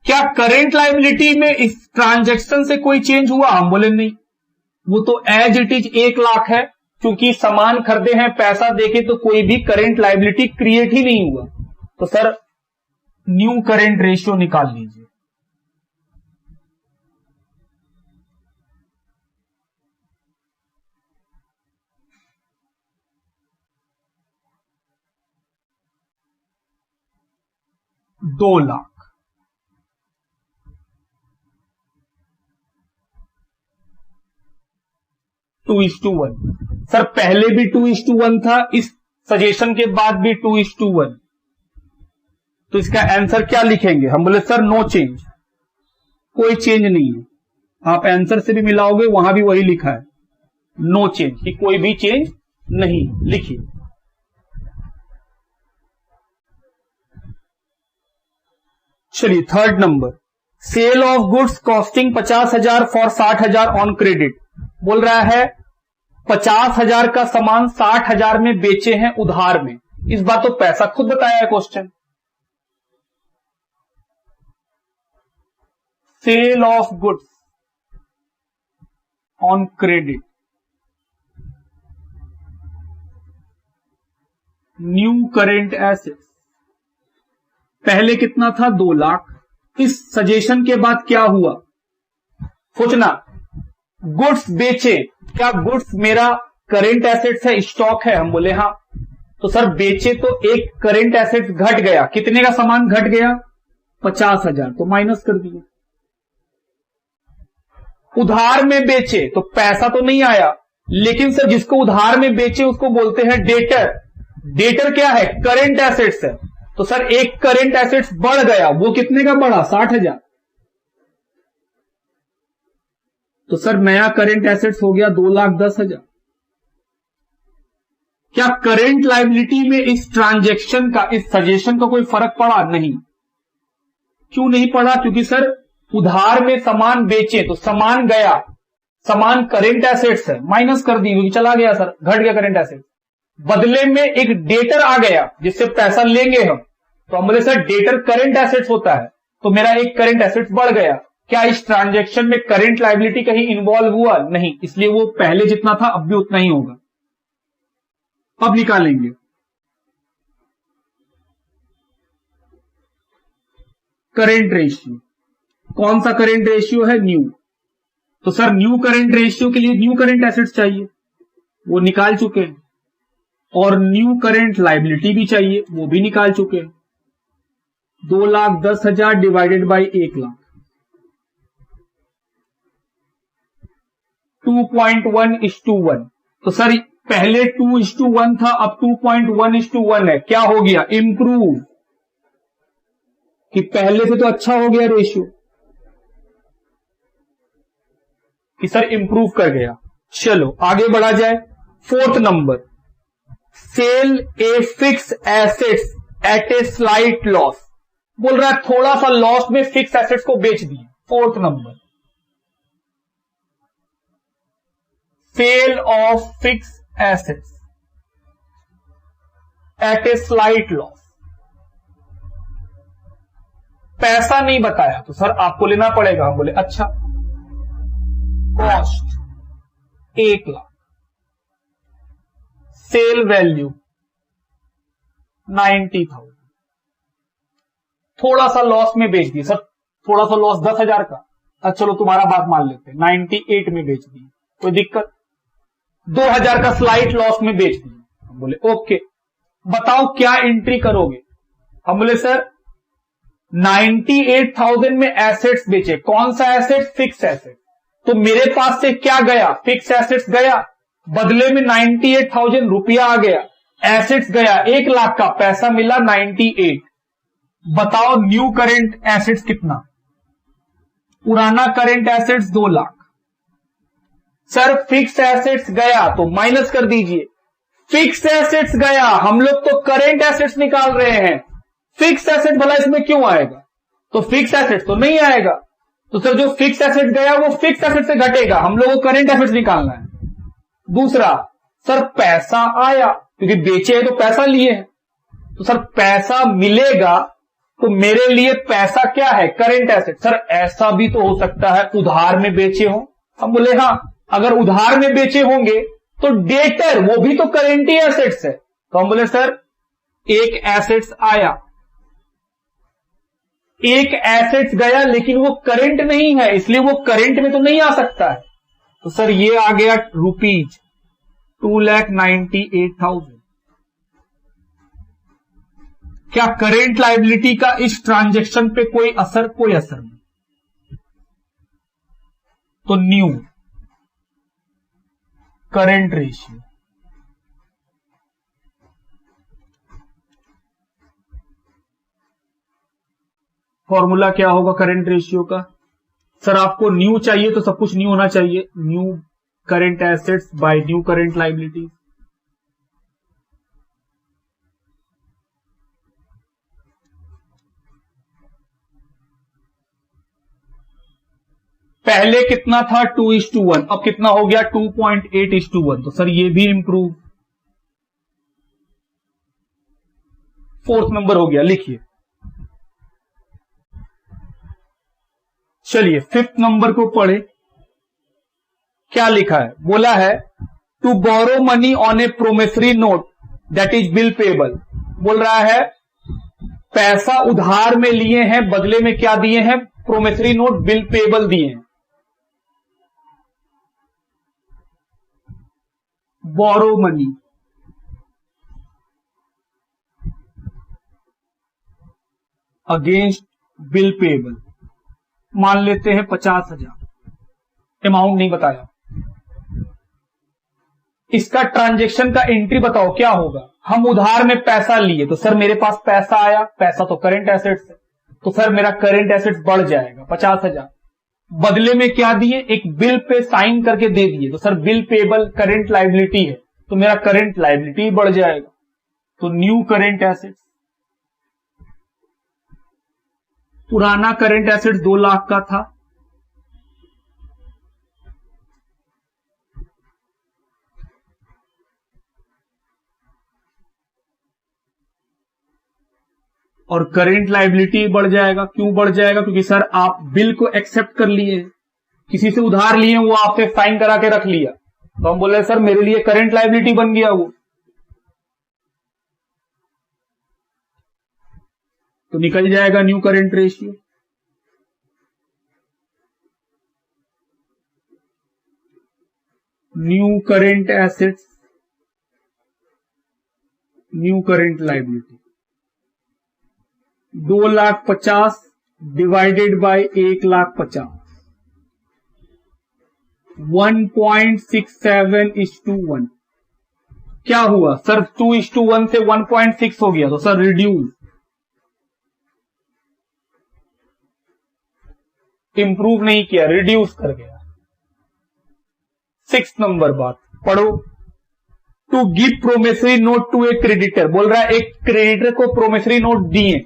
क्या करंट लायबिलिटी में इस ट्रांजैक्शन से कोई चेंज हुआ, हम बोले नहीं, वो तो एज इट इज 1 लाख है, क्योंकि सामान खरीदे हैं पैसा देके, तो कोई भी करंट लायबिलिटी क्रिएट ही नहीं हुआ। तो सर न्यू करंट रेशियो निकाल लीजिए। दो lakh, two is to one. Sir पहले भी 2:1 था, इस सजेशन के बाद भी 2:1, तो इसका आंसर क्या लिखेंगे, हम बोले सर नो चेंज, कोई चेंज नहीं है। आप आंसर से भी मिलाओगे वहां भी वही लिखा है, नो चेंज, कि कोई भी चेंज नहीं, लिखिए। चलिए third number, sale of goods costing 50,000 for 60,000 on credit. बोल रहा है 50,000 का सामान 60,000 में बेचे हैं उधार में। इस बार तो पैसा खुद बताया है question. Sale of goods on credit, new current assets, पहले कितना था, 2 लाख। इस सजेशन के बाद क्या हुआ, सोचना, गुड्स बेचे, क्या गुड्स मेरा करेंट एसेट्स है, स्टॉक है, हम बोले हाँ। तो सर बेचे तो एक करेंट एसेट्स घट गया, कितने का सामान घट गया, 50,000, तो माइनस कर दिया। उधार में बेचे तो पैसा तो नहीं आया, लेकिन सर जिसको उधार में बेचे उसको बोलते हैं डेटर। डेटर क्या है, करेंट एसेट्स है, तो सर एक करेंट एसेट्स बढ़ गया, वो कितने का बढ़ा, 60,000, तो सर नया करेंट एसेट्स हो गया 2,10,000। क्या करेंट लायबिलिटी में इस ट्रांजैक्शन का, इस सजेशन का कोई फर्क पड़ा, नहीं। क्यों नहीं पड़ा, क्योंकि सर उधार में सामान बेचे तो सामान गया, सामान करेंट एसेट्स है, माइनस कर दी क्योंकि चला गया सर, घट गया करेंट एसेट्स। बदले में एक डेटर आ गया जिससे पैसा लेंगे हम, तो हम बोले सर डेटर करेंट एसेट्स होता है, तो मेरा एक करेंट एसेट्स बढ़ गया। क्या इस ट्रांजैक्शन में करंट लायबिलिटी कहीं इन्वॉल्व हुआ, नहीं, इसलिए वो पहले जितना था अब भी उतना ही होगा। अब निकालेंगे, करेंट रेशियो, कौन सा करेंट रेशियो है? न्यू। तो सर न्यू करेंट रेशियो के लिए न्यू करेंट एसेट्स चाहिए, वो निकाल चुके हैं, और न्यू करेंट लायबिलिटी भी चाहिए, वो भी निकाल चुके हैं। 2,10,000 डिवाइडेड बाई 1,00,000, 2.1:1। तो सर पहले 2:1 था, अब 2.1:1 है। क्या हो गया? इंप्रूव, कि पहले से तो अच्छा हो गया रेशियो, कि सर इंप्रूव कर गया। चलो आगे बढ़ा जाए। 4th number, sell a fixed assets at a slight loss. बोल रहा है थोड़ा सा लॉस में फिक्स एसेट्स को बेच दिए। 4th number, sale of fixed assets at a slight loss. पैसा नहीं बताया तो सर आपको लेना पड़ेगा। हम बोले अच्छा, कॉस्ट 1,00,000, सेल वैल्यू 90,000, थोड़ा सा लॉस में बेच दिए। सर थोड़ा सा लॉस 10,000 का, अच्छा चलो तुम्हारा बात मान लेते हैं, 98 में बेच दिए, कोई दिक्कत? 2,000 का स्लाइट लॉस में बेच दिए। हम बोले ओके, बताओ क्या एंट्री करोगे? हम बोले सर 98,000 में एसेट्स बेचे। कौन सा एसेट? Fix asset. तो मेरे पास से क्या गया? फिक्स एसेट्स गया, बदले में 98,000 रुपया आ गया। एसेट्स गया 1,00,000 का, पैसा मिला 98। बताओ न्यू करेंट एसेट्स कितना? पुराना current assets 2,00,000। Sir fix assets गया तो माइनस कर दीजिए। फिक्स एसेट्स गया, हम लोग तो करेंट एसेट्स निकाल रहे हैं, फिक्स एसेट भला इसमें क्यों आएगा? तो फिक्स एसेट तो नहीं आएगा। तो सर जो फिक्स एसेट गया वो फिक्स एसेट से घटेगा, हम लोगों को करेंट एसेट्स निकालना है। दूसरा, सर पैसा आया, क्योंकि बेचे हैं तो पैसा लिए हैं, तो सर पैसा मिलेगा, तो मेरे लिए पैसा क्या है? Current asset. सर ऐसा भी तो हो सकता है उधार में बेचे हो। हम बोले हाँ, अगर उधार में बेचे होंगे तो डेटर, वो भी तो करेंट ही एसेट्स है। तो हम बोले सर एक एसेट्स आया, एक एसेट्स गया, लेकिन वो करेंट नहीं है, इसलिए वो करेंट में तो नहीं आ सकता है। तो सर ये आ गया रुपीज 2,98,000। क्या करेंट लायबिलिटी का इस ट्रांजैक्शन पे कोई असर? कोई असर नहीं। तो न्यू करेंट रेशियो, फॉर्मूला क्या होगा करेंट रेशियो का? सर आपको न्यू चाहिए तो सब कुछ न्यू होना चाहिए। New current assets by new current liability. पहले कितना था? 2:1, अब कितना हो गया? 2.8:1। तो सर ये भी इंप्रूव। 4th नंबर हो गया, लिखिए। चलिए 5th नंबर को पढ़े। क्या लिखा है? बोला है to borrow money on a promissory note that is bill payable. बोल रहा है पैसा उधार में लिए हैं, बदले में क्या दिए हैं? प्रोमिसरी नोट, बिल पेबल दिए हैं। Borrow money against bill payable, मान लेते हैं 50,000, अमाउंट नहीं बताया। इसका ट्रांजैक्शन का एंट्री बताओ क्या होगा? हम उधार में पैसा लिए, तो सर मेरे पास पैसा आया, पैसा तो करंट एसेट्स है, तो सर मेरा करंट एसेट्स बढ़ जाएगा 50,000। बदले में क्या दिए? एक बिल पे साइन करके दे दिए, तो sir bill payable current liability है, तो मेरा करंट लायबिलिटी बढ़ जाएगा। तो न्यू करंट एसेट्स, पुराना करंट एसेट्स 2,00,000 का था, और करंट लायबिलिटी बढ़ जाएगा। क्यों बढ़ जाएगा? क्योंकि सर आप बिल को एक्सेप्ट कर लिए, किसी से उधार लिए, वो आपसे साइन करा के रख लिया, तो हम बोले सर मेरे लिए करंट लायबिलिटी बन गया वो, तो निकल जाएगा new current ratio. New current assets, new current liability 2,50,000 divided by 1,50,000 1.67:1। क्या हुआ सर? 2:1 से 1.6 हो गया, तो सर रिड्यूस, इंप्रूव नहीं किया, रिड्यूस कर गया। 6 नंबर बात पढ़ो। To give promissory note to a creditor, बोल रहा है एक क्रेडिटर को प्रोमिसरी नोट दिए,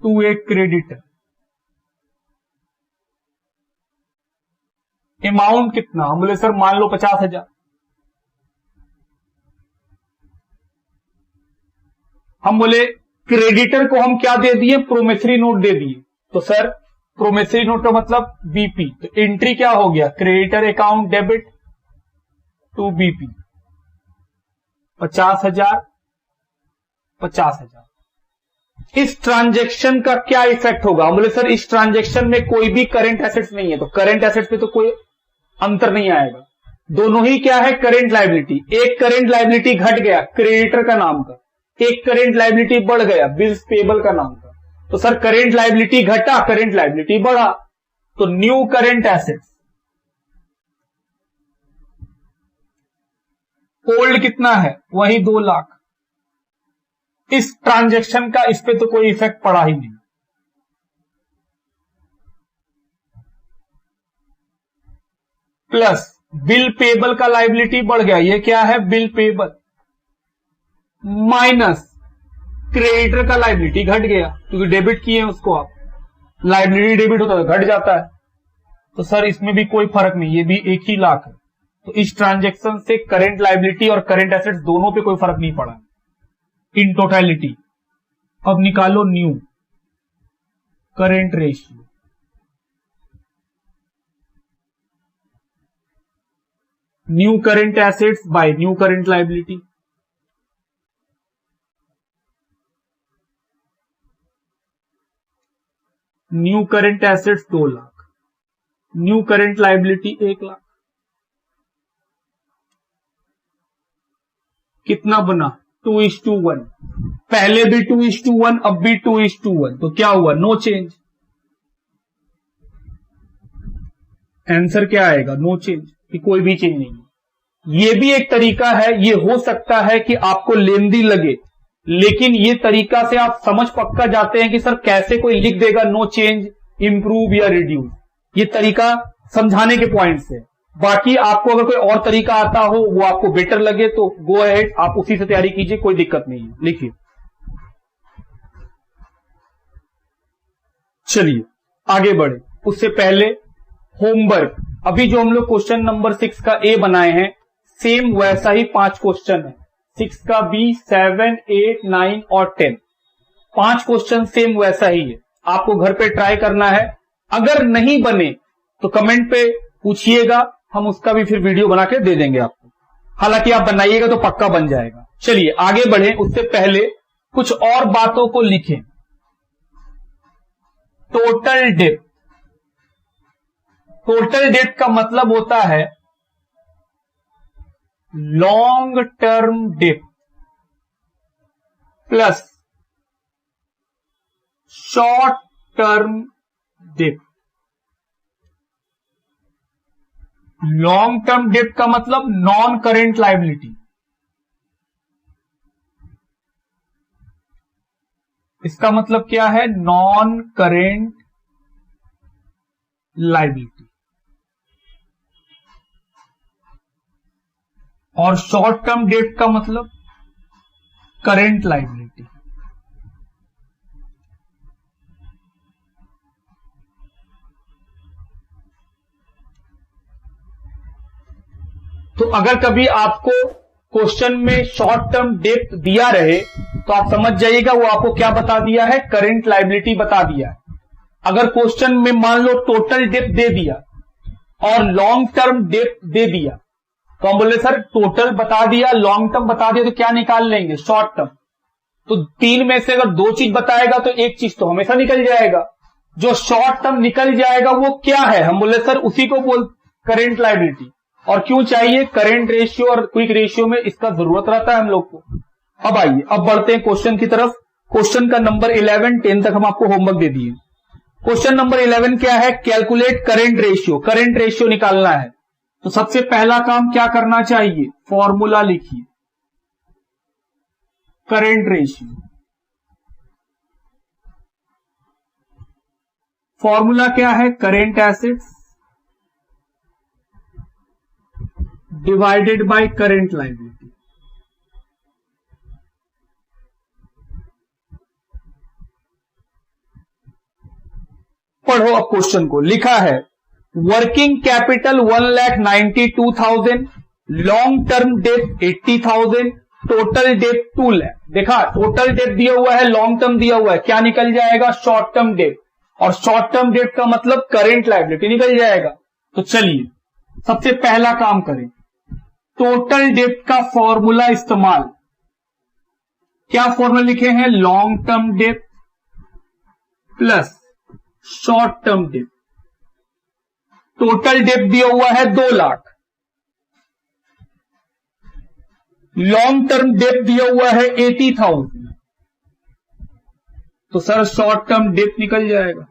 टू ए क्रेडिटर, अमाउंट कितना? हम बोले सर मान लो 50,000। हम बोले क्रेडिटर को हम क्या दे दिए? प्रोमिसरी नोट दे दिए। तो सर प्रोमिसरी नोट का मतलब बीपी, तो एंट्री क्या हो गया? Creditor account debit to BP 50,000 50,000। इस ट्रांजैक्शन का क्या इफेक्ट होगा? हम बोले सर इस ट्रांजैक्शन में कोई भी करंट एसेट्स नहीं है, तो करंट एसेट्स पे तो कोई अंतर नहीं आएगा, दोनों ही क्या है? Current liability. एक करंट लायबिलिटी घट गया क्रेडिटर का नाम का, एक करंट लायबिलिटी बढ़ गया बिल्स पेबल का नाम का। तो सर करंट लायबिलिटी घटा, करंट लायबिलिटी बढ़ा, तो न्यू करंट एसेट्स। ओल्ड कितना है? वही 2 लाख। इस ट्रांजैक्शन का इस पे तो कोई इफेक्ट पड़ा ही नहीं। प्लस बिल पेबल का लायबिलिटी बढ़ गया, ये क्या है? Bill payable. माइनस क्रेडिटर का लायबिलिटी घट गया, क्योंकि डेबिट किए हैं उसको आप, लायबिलिटी डेबिट होता है घट जाता है, तो सर इसमें भी कोई फर्क नहीं, ये भी 1 ही लाख है। तो इस ट्रांजैक्शन से करंट लायबिलिटी और करंट एसेट्स दोनों पे कोई फर्क नहीं पड़ा इन टोटलिटी। अब निकालो new current ratio. New current assets by new current liability. New current assets 2 lakh, new current liability 1 lakh. कितना बना? 2:1। पहले भी 2:1, अब भी 2:1, तो क्या हुआ? No change. आंसर क्या आएगा? नो चेंज, कि कोई भी चेंज नहीं। ये भी एक तरीका है, ये हो सकता है कि आपको लेंदी लगे, लेकिन ये तरीका से आप समझ पक्का जाते हैं कि सर कैसे कोई लिख देगा नो चेंज, इंप्रूव या रिड्यूस। ये तरीका समझाने के पॉइंट से। बाकी आपको अगर कोई और तरीका आता हो, वो आपको बेटर लगे, तो गो अहेड, आप उसी से तैयारी कीजिए, कोई दिक्कत नहीं है। लिखिए। चलिए आगे बढ़े। उससे पहले होमवर्क, अभी जो हम लोग क्वेश्चन नंबर 6 का ए बनाए हैं, सेम वैसा ही 5 क्वेश्चन है। 6 का बी, 7, 8, 9 और 10, 5 क्वेश्चन सेम वैसा ही है। आपको घर पे ट्राई करना है। अगर नहीं बने तो कमेंट पे पूछिएगा, हम उसका भी फिर वीडियो बना के दे देंगे आपको। हालांकि आप बनाइएगा तो पक्का बन जाएगा। चलिए आगे बढ़े। उससे पहले कुछ और बातों को लिखें। टोटल डेप्थ, टोटल डेप्थ का मतलब होता है long term depth plus short term depth. Long term depth का मतलब नॉन करेंट लायबिलिटी, इसका मतलब क्या है? Non current liability. और शॉर्ट टर्म डेप्थ का मतलब करेंट लायबिलिटी। तो अगर कभी आपको क्वेश्चन में शॉर्ट टर्म डेप्थ दिया रहे तो आप समझ जाइएगा वो आपको क्या बता दिया है? करंट लायबिलिटी बता दिया है। अगर क्वेश्चन में मान लो टोटल डेप्थ दे दिया और लॉन्ग टर्म डेप्थ दे दिया, तो हम बोले सर टोटल बता दिया, लॉन्ग टर्म बता दिया, तो क्या निकाल लेंगे? Short term. तो तीन में से अगर दो चीज बताएगा तो एक चीज तो हमेशा निकल जाएगा। जो शॉर्ट टर्म निकल जाएगा वो क्या है? हम बोले सर उसी को बोल करेंट लायबिलिटी। और क्यों चाहिए? करेंट रेशियो और क्विक रेशियो में इसका जरूरत रहता है हम लोग को। अब आइए, अब बढ़ते हैं क्वेश्चन की तरफ। क्वेश्चन का नंबर 11, 10 तक हम आपको होमवर्क दे दिए। क्वेश्चन नंबर 11 क्या है? Calculate current ratio. Current ratio निकालना है तो सबसे पहला काम क्या करना चाहिए? फॉर्मूला लिखिए करेंट रेशियो। फॉर्मूला क्या है? Current assets divided by current liability. पढ़ो अब क्वेश्चन को। लिखा है working capital 1,92,000, long term debt 80,000, total date 2 lakh. देखा टोटल डेट दिया हुआ है, लॉन्ग टर्म दिया हुआ है, क्या निकल जाएगा? Short term debt. और शॉर्ट टर्म डेट का मतलब करेंट लायबिलिटी निकल जाएगा। तो चलिए सबसे पहला काम करें, टोटल डेट का फॉर्मूला इस्तेमाल। क्या फॉर्मूला लिखे हैं? Long term debt plus short term debt. Total date दिया हुआ है 2 लाख, लॉन्ग टर्म डेट दिया हुआ है 80,000, तो सर शॉर्ट टर्म डेट निकल जाएगा।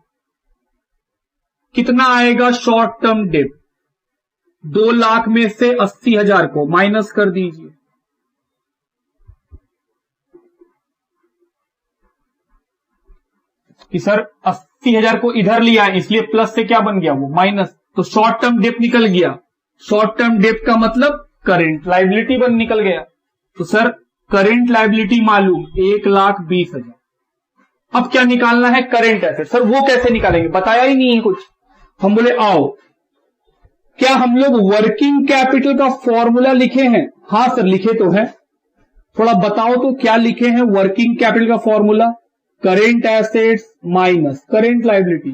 कितना आएगा शॉर्ट टर्म डेट? 2 लाख में से 80,000 को माइनस कर दीजिए। कि सर 80,000 को इधर लिया है इसलिए प्लस से क्या बन गया? वो माइनस। तो शॉर्ट टर्म डेट निकल गया। शॉर्ट टर्म डेट का मतलब करेंट लायबिलिटी बन निकल गया। तो सर करेंट लायबिलिटी मालूम 1,20,000। अब क्या निकालना है? Current asset. सर वो कैसे निकालेंगे? बताया ही नहीं है कुछ। हम बोले आओ, क्या हम लोग वर्किंग कैपिटल का फॉर्मूला लिखे हैं? हाँ सर लिखे तो है। थोड़ा बताओ तो क्या लिखे हैं वर्किंग कैपिटल का formula? Current assets minus current liability.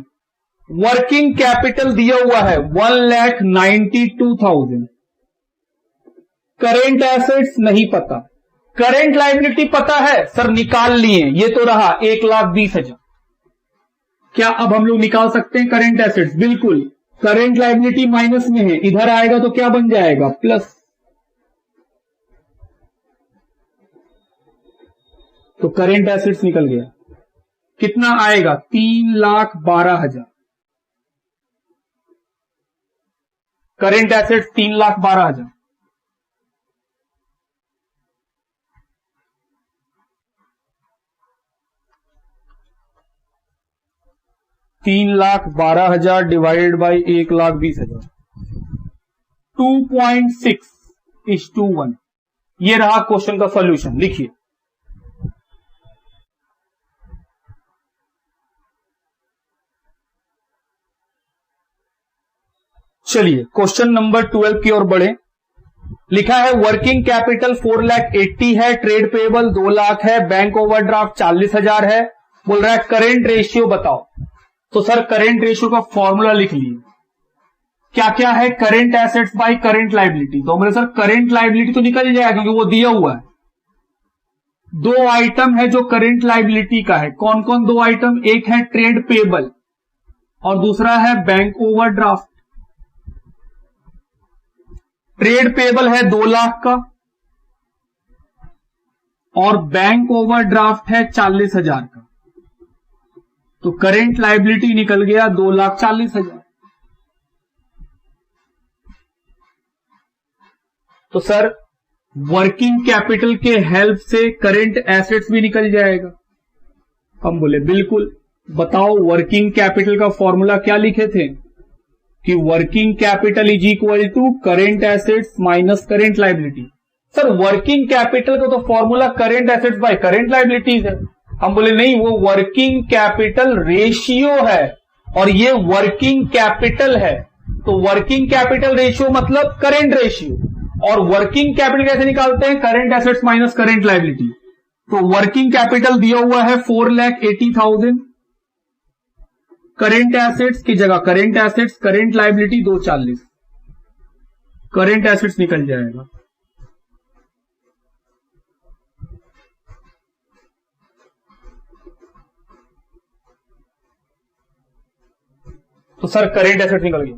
Working capital दिया हुआ है 1,92,000, करेंट एसेट्स नहीं पता, करेंट लायबिलिटी पता है सर, निकाल लिए, ये तो रहा 1,20,000। क्या अब हम लोग निकाल सकते हैं करेंट एसेट्स? बिल्कुल। करेंट लायबिलिटी माइनस में है, इधर आएगा तो क्या बन जाएगा? प्लस। तो करेंट एसेट्स निकल गया। कितना आएगा? 3,12,000। Current assets 3,12,000। $3,12,000 divided by 1,20,000, 2.6:1। ये रहा क्वेश्चन का सॉल्यूशन। लिखिए चलिए क्वेश्चन नंबर 12 की ओर बढ़े। लिखा है वर्किंग कैपिटल 4,80,000 है, ट्रेड पेबल 2 लाख है, बैंक ओवरड्राफ्ट 40,000 है। बोल रहा है करेंट रेशियो बताओ। तो सर करेंट रेशियो का फॉर्मूला लिख लिए। क्या क्या है? Current assets by current liability. तो मेरे सर करेंट लायबिलिटी तो निकल जाएगा क्योंकि वो दिया हुआ है। 2 आइटम है जो करेंट लायबिलिटी का है। कौन कौन 2 आइटम? एक है ट्रेड पेबल और दूसरा है बैंक ओवरड्राफ्ट। ट्रेड पेबल है 2 लाख का और बैंक ओवरड्राफ्ट है 40,000 का। तो करेंट लायबिलिटी निकल गया 2,40,000। तो सर वर्किंग कैपिटल के हेल्प से करेंट एसेट्स भी निकल जाएगा। हम बोले बिल्कुल। बताओ वर्किंग कैपिटल का फॉर्मूला क्या लिखे थे? कि working capital is equal to current assets minus current liability. Sir working capital का तो formula current assets by current liabilities है। हम बोले नहीं, वो वर्किंग कैपिटल रेशियो है और ये वर्किंग कैपिटल है। तो वर्किंग कैपिटल रेशियो मतलब करेंट रेशियो। और वर्किंग कैपिटल कैसे निकालते हैं? Current assets minus current liability. तो वर्किंग कैपिटल दिया हुआ है 4,80,000, करेंट एसेट्स की जगह current assets, current liability 2,40, current assets निकल जाएगा। तो सर करेंट एसेट्स निकल गया।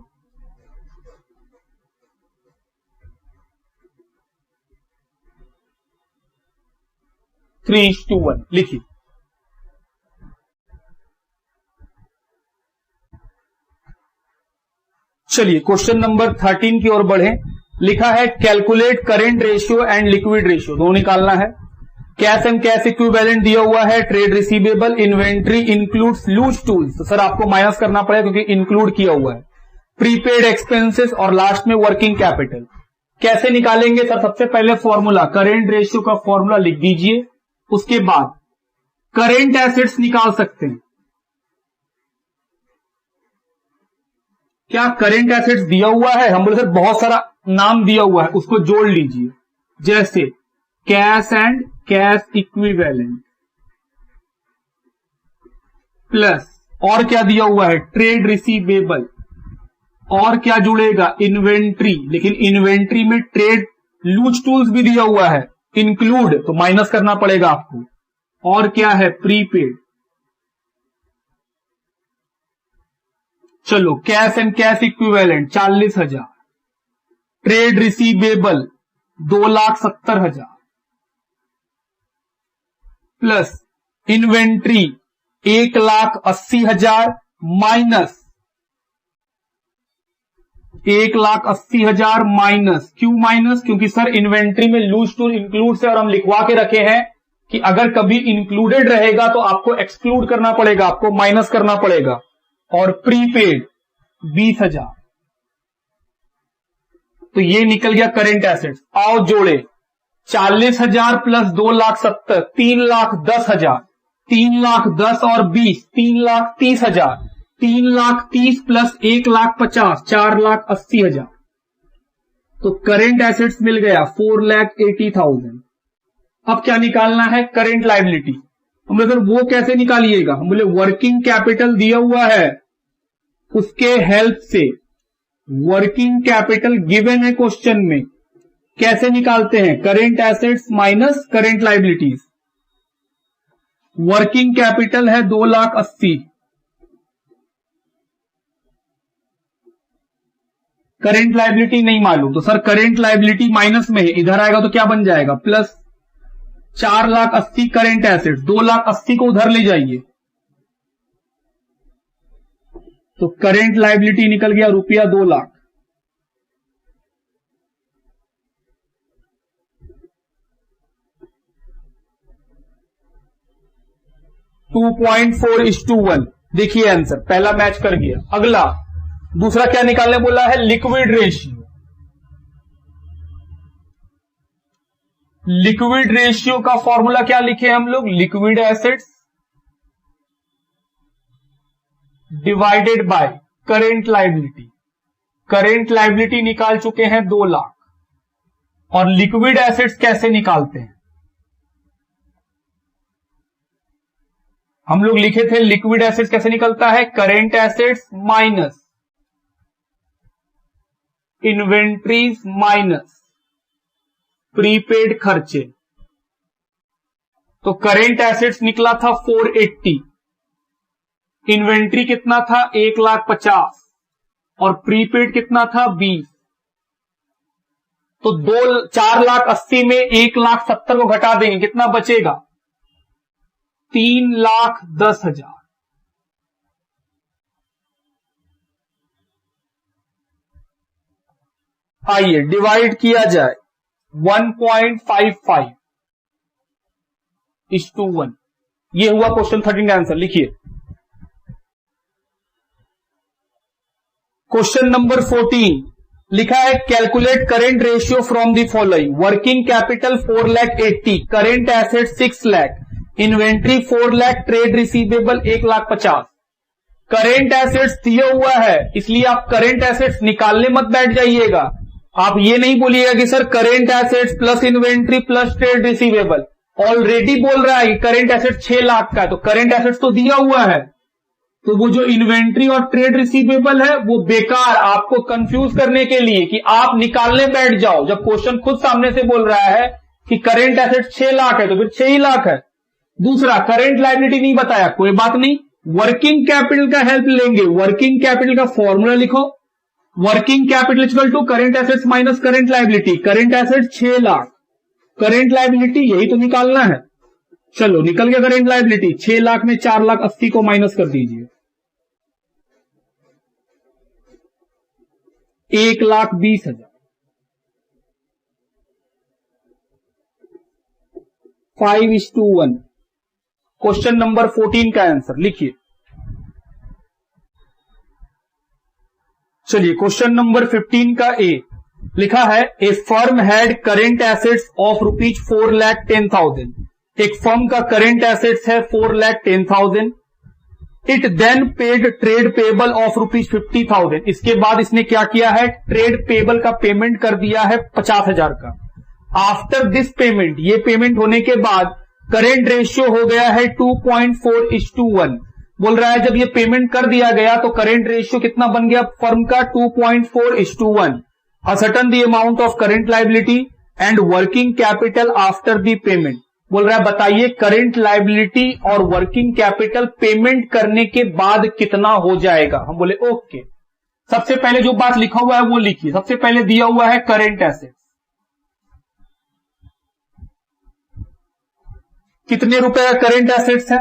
थ्री इज टू वन लिखिए। चलिए क्वेश्चन नंबर 13 की ओर बढ़े। लिखा है calculate current ratio and liquid ratio, दोनों निकालना है। कैश एंड कैश इक्विवेलेंट दिया हुआ है, trade receivable, inventory includes loose tools, तो सर आपको माइनस करना पड़ेगा क्योंकि इंक्लूड किया हुआ है, प्रीपेड एक्सपेंसेस और लास्ट में वर्किंग कैपिटल। कैसे निकालेंगे सर? सबसे पहले फॉर्मूला, करेंट रेशियो का फॉर्मूला लिख दीजिए। उसके बाद करेंट एसेट्स निकाल सकते हैं। क्या करेंट एसेट्स दिया हुआ है? हम बोले सर बहुत सारा नाम दिया हुआ है, उसको जोड़ लीजिए। जैसे cash and cash equivalent plus और क्या दिया हुआ है, ट्रेड रिसीवेबल, और क्या जुड़ेगा, इन्वेंट्री। लेकिन इन्वेंट्री में ट्रेड लूज टूल्स भी दिया हुआ है, इंक्लूड, तो माइनस करना पड़ेगा आपको। और क्या है, प्रीपेड। चलो cash and cash equivalent 40,000, trade receivable 2,70,000 plus inventory 1,80,000 minus 1,80,000 minus, क्यों माइनस? क्योंकि सर इन्वेंट्री में लूज टूल इंक्लूड से, और हम लिखवा के रखे हैं कि अगर कभी इंक्लूडेड रहेगा तो आपको एक्सक्लूड करना पड़ेगा, आपको माइनस करना पड़ेगा। और प्रीपेड 20,000, तो ये निकल गया करेंट एसेट्स। आओ जोड़े, 40,000 प्लस 2,70,000 3,10,000, 3,10,000 और 20 3,30,000, 3,30,000 प्लस 1,50,000 4,80,000, तो करेंट एसेट्स मिल गया 4,80,000। अब क्या निकालना है, करेंट लायबिलिटी। हम बोले सर वो कैसे निकालिएगा? हम बोले वर्किंग कैपिटल दिया हुआ है, उसके हेल्प से, वर्किंग कैपिटल गिवन है क्वेश्चन में, कैसे निकालते हैं, current assets minus current liabilities. Working capital है 2,80,000, करेंट लायबिलिटी नहीं मालूम, तो सर करेंट लायबिलिटी माइनस में है, इधर आएगा तो क्या बन जाएगा, प्लस 4,80,000 करेंट एसेट्स, 2,80,000 को उधर ले जाइए, तो करेंट लायबिलिटी निकल गया रुपया 2,00,000। (2.4:1) देखिए आंसर, पहला मैच कर गया। अगला दूसरा क्या निकालने बोला है, लिक्विड रेशियो। लिक्विड रेशियो का फॉर्मूला क्या लिखे हम लोग, liquid assets divided by current liability. Current liability निकाल चुके हैं 2,00,000, और लिक्विड एसेट्स कैसे निकालते हैं, हम लोग लिखे थे लिक्विड एसेट्स कैसे निकलता है, current assets minus inventories minus prepaid खर्चे। तो करेंट एसेट्स निकला था 480, इन्वेंट्री कितना था 1,50,000 और प्रीपेड कितना था 20। तो 4,80,000 में 1,70,000 को घटा देंगे, कितना बचेगा, 3,10,000। आइए डिवाइड किया जाए, 1.55:1। ये हुआ क्वेश्चन 13 का आंसर। लिखिए क्वेश्चन नंबर 14, लिखा है calculate current ratio from the following, working capital 4,80,000, current asset 6,00,000, inventory 4,00,000, trade receivable 1,50,000। Current assets दिया हुआ है, इसलिए आप करेंट एसेट्स निकालने मत बैठ जाइएगा। आप ये नहीं बोलिएगा कि sir current assets plus inventory plus trade receivable, already बोल रहा है कि करेंट एसेट्स 6,00,000 का है, तो करेंट एसेट्स तो दिया हुआ है, तो वो जो इन्वेंट्री और ट्रेड रिसीवेबल है वो बेकार, आपको कंफ्यूज करने के लिए कि आप निकालने बैठ जाओ, जब क्वेश्चन खुद सामने से बोल रहा है कि करेंट एसेट्स 6,00,000 है तो फिर 6 ही लाख है। दूसरा, करेंट लायबिलिटी नहीं बताया, कोई बात नहीं, वर्किंग कैपिटल का हेल्प लेंगे। वर्किंग कैपिटल का फॉर्मूला लिखो। Working capital equal to current assets minus current liability. Current assets 6 lakh, current liability यही तो निकालना है। चलो निकल गया करंट लायबिलिटी। 6 लाख में 4,80,000 को माइनस कर दीजिए, 1,20,000। 5:1। क्वेश्चन नंबर 14 का आंसर लिखिए। चलिए क्वेश्चन नंबर 15 का ए लिखा है, a firm had current assets of rupees 4,10,000। एक फर्म का करेंट एसेट्स है 4,10,000। It then paid trade payable of rupees 50,000। इसके बाद इसने क्या किया है, ट्रेड पेबल का पेमेंट कर दिया है 50,000 का। आफ्टर दिस पेमेंट, ये पेमेंट होने के बाद करेंट रेशियो हो गया है 2.4:1। बोल रहा है जब ये पेमेंट कर दिया गया तो करेंट रेशियो कितना बन गया फर्म का, 2.4:1। Ascertain the amount of current liability and working capital after the payment. बोल रहा है बताइए करेंट लायबिलिटी और वर्किंग कैपिटल पेमेंट करने के बाद कितना हो जाएगा। हम बोले ओके। सबसे पहले जो बात लिखा हुआ है वो लिखिए। सबसे पहले दिया हुआ है करेंट एसेट्स, कितने रुपए का करेंट एसेट्स है,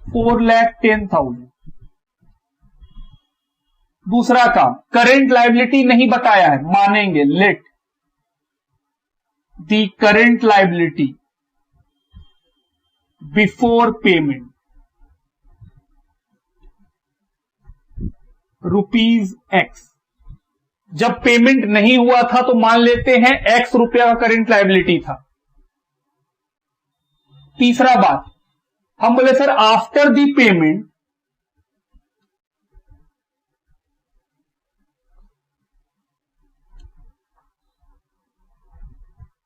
4,10,000। दूसरा काम, करेंट लायबिलिटी नहीं बताया है, मानेंगे let the current liability before payment ₹X। जब पेमेंट नहीं हुआ था तो मान लेते हैं X रुपया का करेंट लायबिलिटी था। तीसरा बात, हम बोले sir after the payment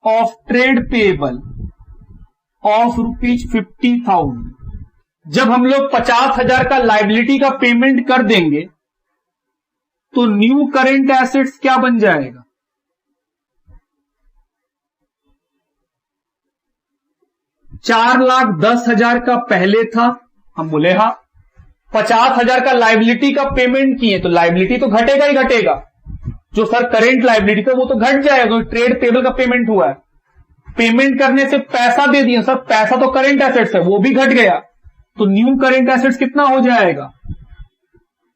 of trade payable of rupees 50,000। जब हम लोग 50,000 का लायबिलिटी का पेमेंट कर देंगे तो न्यू करेंट एसेट्स क्या बन जाएगा, 4,10,000 का पहले था। हम बोले हाँ, 50,000 का लायबिलिटी का पेमेंट किए तो लायबिलिटी तो घटेगा ही घटेगा। जो सर करेंट लायबिलिटी था वो तो घट जाएगा, ट्रेड पेबल का पेमेंट हुआ है। पेमेंट करने से पैसा दे दिया सर, पैसा तो करेंट एसेट्स है, वो भी घट गया। तो न्यू करेंट एसेट्स कितना हो जाएगा,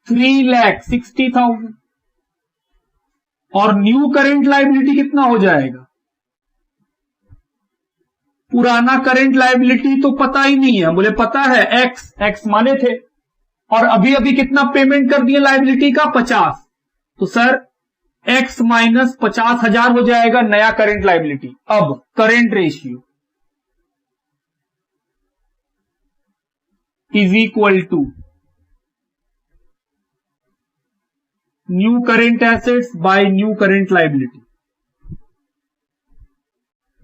3,60,000। और न्यू करेंट लायबिलिटी कितना हो जाएगा, पुराना करेंट लायबिलिटी तो पता ही नहीं है। बोले पता है एक्स माने थे, और अभी अभी कितना पेमेंट कर दिया लायबिलिटी का, 50। तो सर X माइनस 50,000 हो जाएगा नया करेंट लायबिलिटी। अब current ratio is equal to new current assets by new current liability.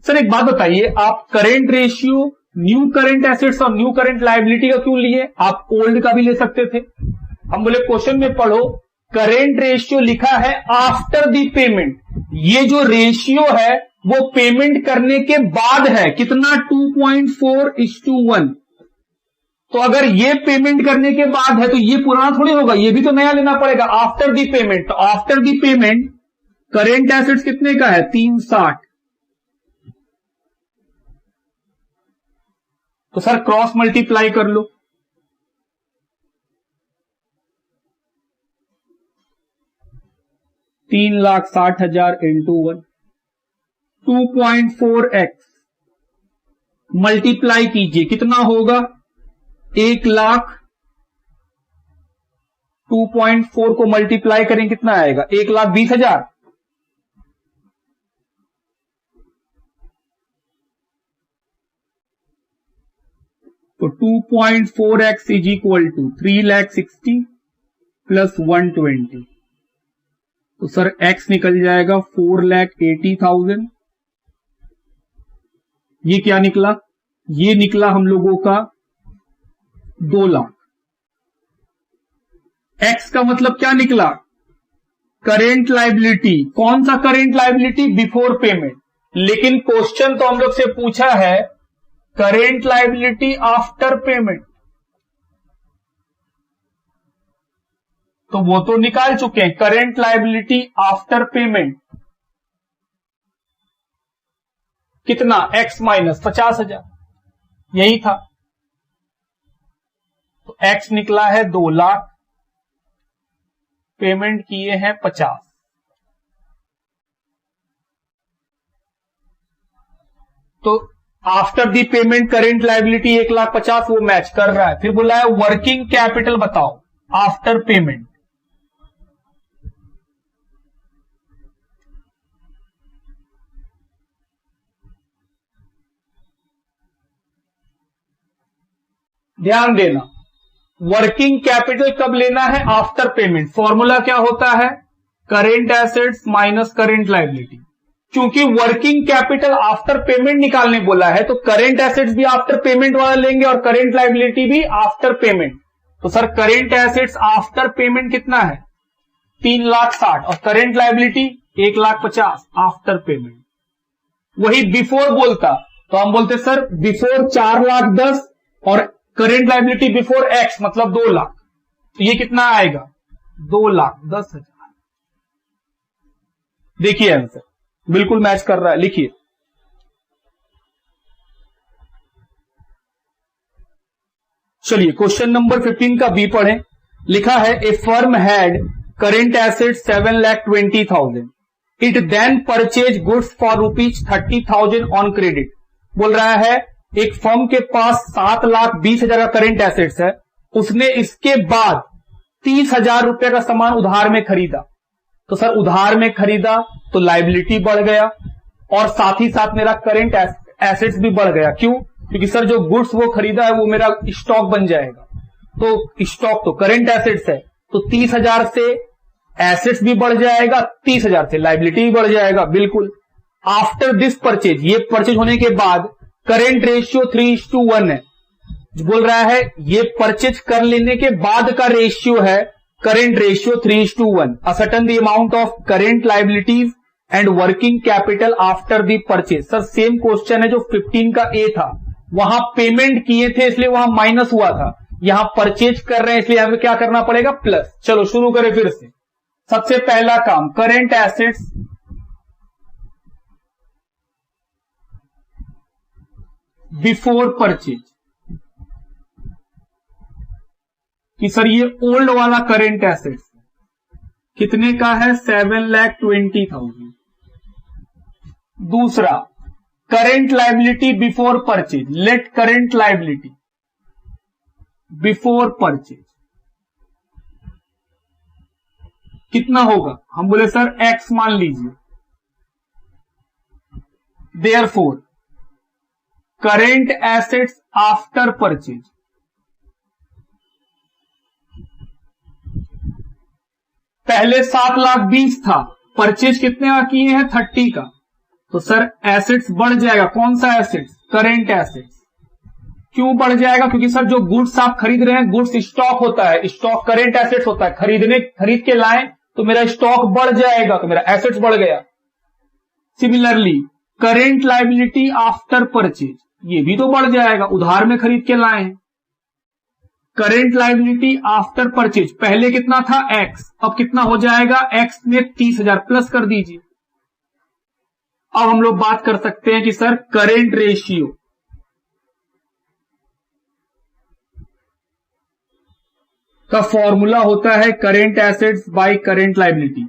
Sir एक बात बताइए, आप current ratio new current assets और न्यू करेंट लायबिलिटी का क्यों लिए, आप ओल्ड का भी ले सकते थे। हम बोले क्वेश्चन में पढ़ो, करेंट रेशियो लिखा है आफ्टर द पेमेंट। ये जो रेशियो है वो पेमेंट करने के बाद है, कितना, 2.4:1। तो अगर ये पेमेंट करने के बाद है तो ये पुराना थोड़ी होगा, ये भी तो नया लेना पड़ेगा आफ्टर द पेमेंट। तो after the payment current assets कितने का है, 360। तो सर क्रॉस मल्टीप्लाई कर लो, 3,60,000 इंटू 1, 2.4x मल्टीप्लाई कीजिए, कितना होगा, 1,00,000। 2.4 को मल्टीप्लाई करें कितना आएगा, 1,20,000। तो 2.4x is equal to 3,60,000 plus 120। तो सर x निकल जाएगा 4,80,000। ये क्या निकला, ये निकला हम लोगों का 2 लाख। x का मतलब क्या निकला, करेंट लायबिलिटी। कौन सा करेंट लायबिलिटी, बिफोर पेमेंट। लेकिन क्वेश्चन तो हम लोग से पूछा है करेंट लायबिलिटी आफ्टर पेमेंट। तो वो तो निकाल चुके हैं। करेंट लायबिलिटी आफ्टर पेमेंट कितना, x माइनस 50,000, यही था। तो x निकला है 2 लाख, पेमेंट किए हैं 50। तो after the payment current liability 1,50,000 वो मैच कर रहा है। फिर बोला है वर्किंग कैपिटल बताओ आफ्टर पेमेंट। ध्यान देना, वर्किंग कैपिटल कब लेना है, आफ्टर पेमेंट। फॉर्मूला क्या होता है, current assets minus current liability. क्योंकि वर्किंग कैपिटल आफ्टर पेमेंट निकालने बोला है, तो करेंट एसेट्स भी आफ्टर पेमेंट वाला लेंगे और करेंट लायबिलिटी भी आफ्टर पेमेंट। तो sir current assets after payment कितना है, 3,60,000, और करेंट लायबिलिटी 1,50,000 आफ्टर पेमेंट। वही बिफोर बोलता तो हम बोलते सर बिफोर 4,10,000 और करेंट लायबिलिटी बिफोर एक्स मतलब 2 लाख। तो ये कितना आएगा, 2,10,000। देखिए आंसर बिल्कुल मैच कर रहा है, लिखिए। चलिए क्वेश्चन नंबर 15 का बी पढ़ें। लिखा है a firm had current asset 7,20,000, it then purchase goods for ₹30,000 on credit. बोल रहा है एक फर्म के पास 7,20,000 का करेंट एसेट्स है, उसने इसके बाद 30,000 रुपए का सामान उधार में खरीदा। तो सर उधार में खरीदा तो लायबिलिटी बढ़ गया और साथ ही साथ मेरा करेंट एसेट्स भी बढ़ गया। क्यों, क्योंकि सर जो गुड्स वो खरीदा है वो मेरा स्टॉक बन जाएगा। तो स्टॉक तो करेंट एसेट्स है, तो 30,000 से एसेट्स भी बढ़ जाएगा, 30,000 से लायबिलिटी भी बढ़ जाएगा। बिल्कुल। आफ्टर दिस परचेज, ये परचेज होने के बाद करेंट रेशियो 3:1 है। बोल रहा है ये परचेज कर लेने के बाद का रेशियो है current ratio 3:1। Ascertain the amount of current liabilities and working capital after the purchase. Sir same question है जो 15 का ए था, वहां पेमेंट किए थे इसलिए वहां माइनस हुआ था, यहां परचेज कर रहे हैं इसलिए यहां पे क्या करना पड़ेगा, प्लस। चलो शुरू करें फिर से। सबसे पहला काम, करेंट एसेट्स बिफोर परचेज, कि सर ये ओल्ड वाला करेंट एसेट्स कितने का है, 7,20,000। दूसरा current liability before purchase, let current liability before purchase कितना होगा, हम बोले सर एक्स मान लीजिए। Therefore current assets after purchase पहले 7,20,000 था, परचेज कितने का किए हैं, 30 का। तो सर एसेट्स बढ़ जाएगा, कौन सा एसेट्स, करेंट एसेट्स। क्यों बढ़ जाएगा, क्योंकि सर जो गुड्स आप खरीद रहे हैं, गुड्स स्टॉक होता है, स्टॉक करेंट एसेट्स होता है। खरीद के लाए तो मेरा स्टॉक बढ़ जाएगा, तो मेरा एसेट्स बढ़ गया। Similarly current liability after purchase, ये भी तो बढ़ जाएगा, उधार में खरीद के लाए हैं। करेंट लायबिलिटी आफ्टर परचेज पहले कितना था, एक्स, अब कितना हो जाएगा, एक्स में 30,000 प्लस कर दीजिए। अब हम लोग बात कर सकते हैं कि सर करेंट रेशियो का फॉर्मूला होता है current assets by current liability.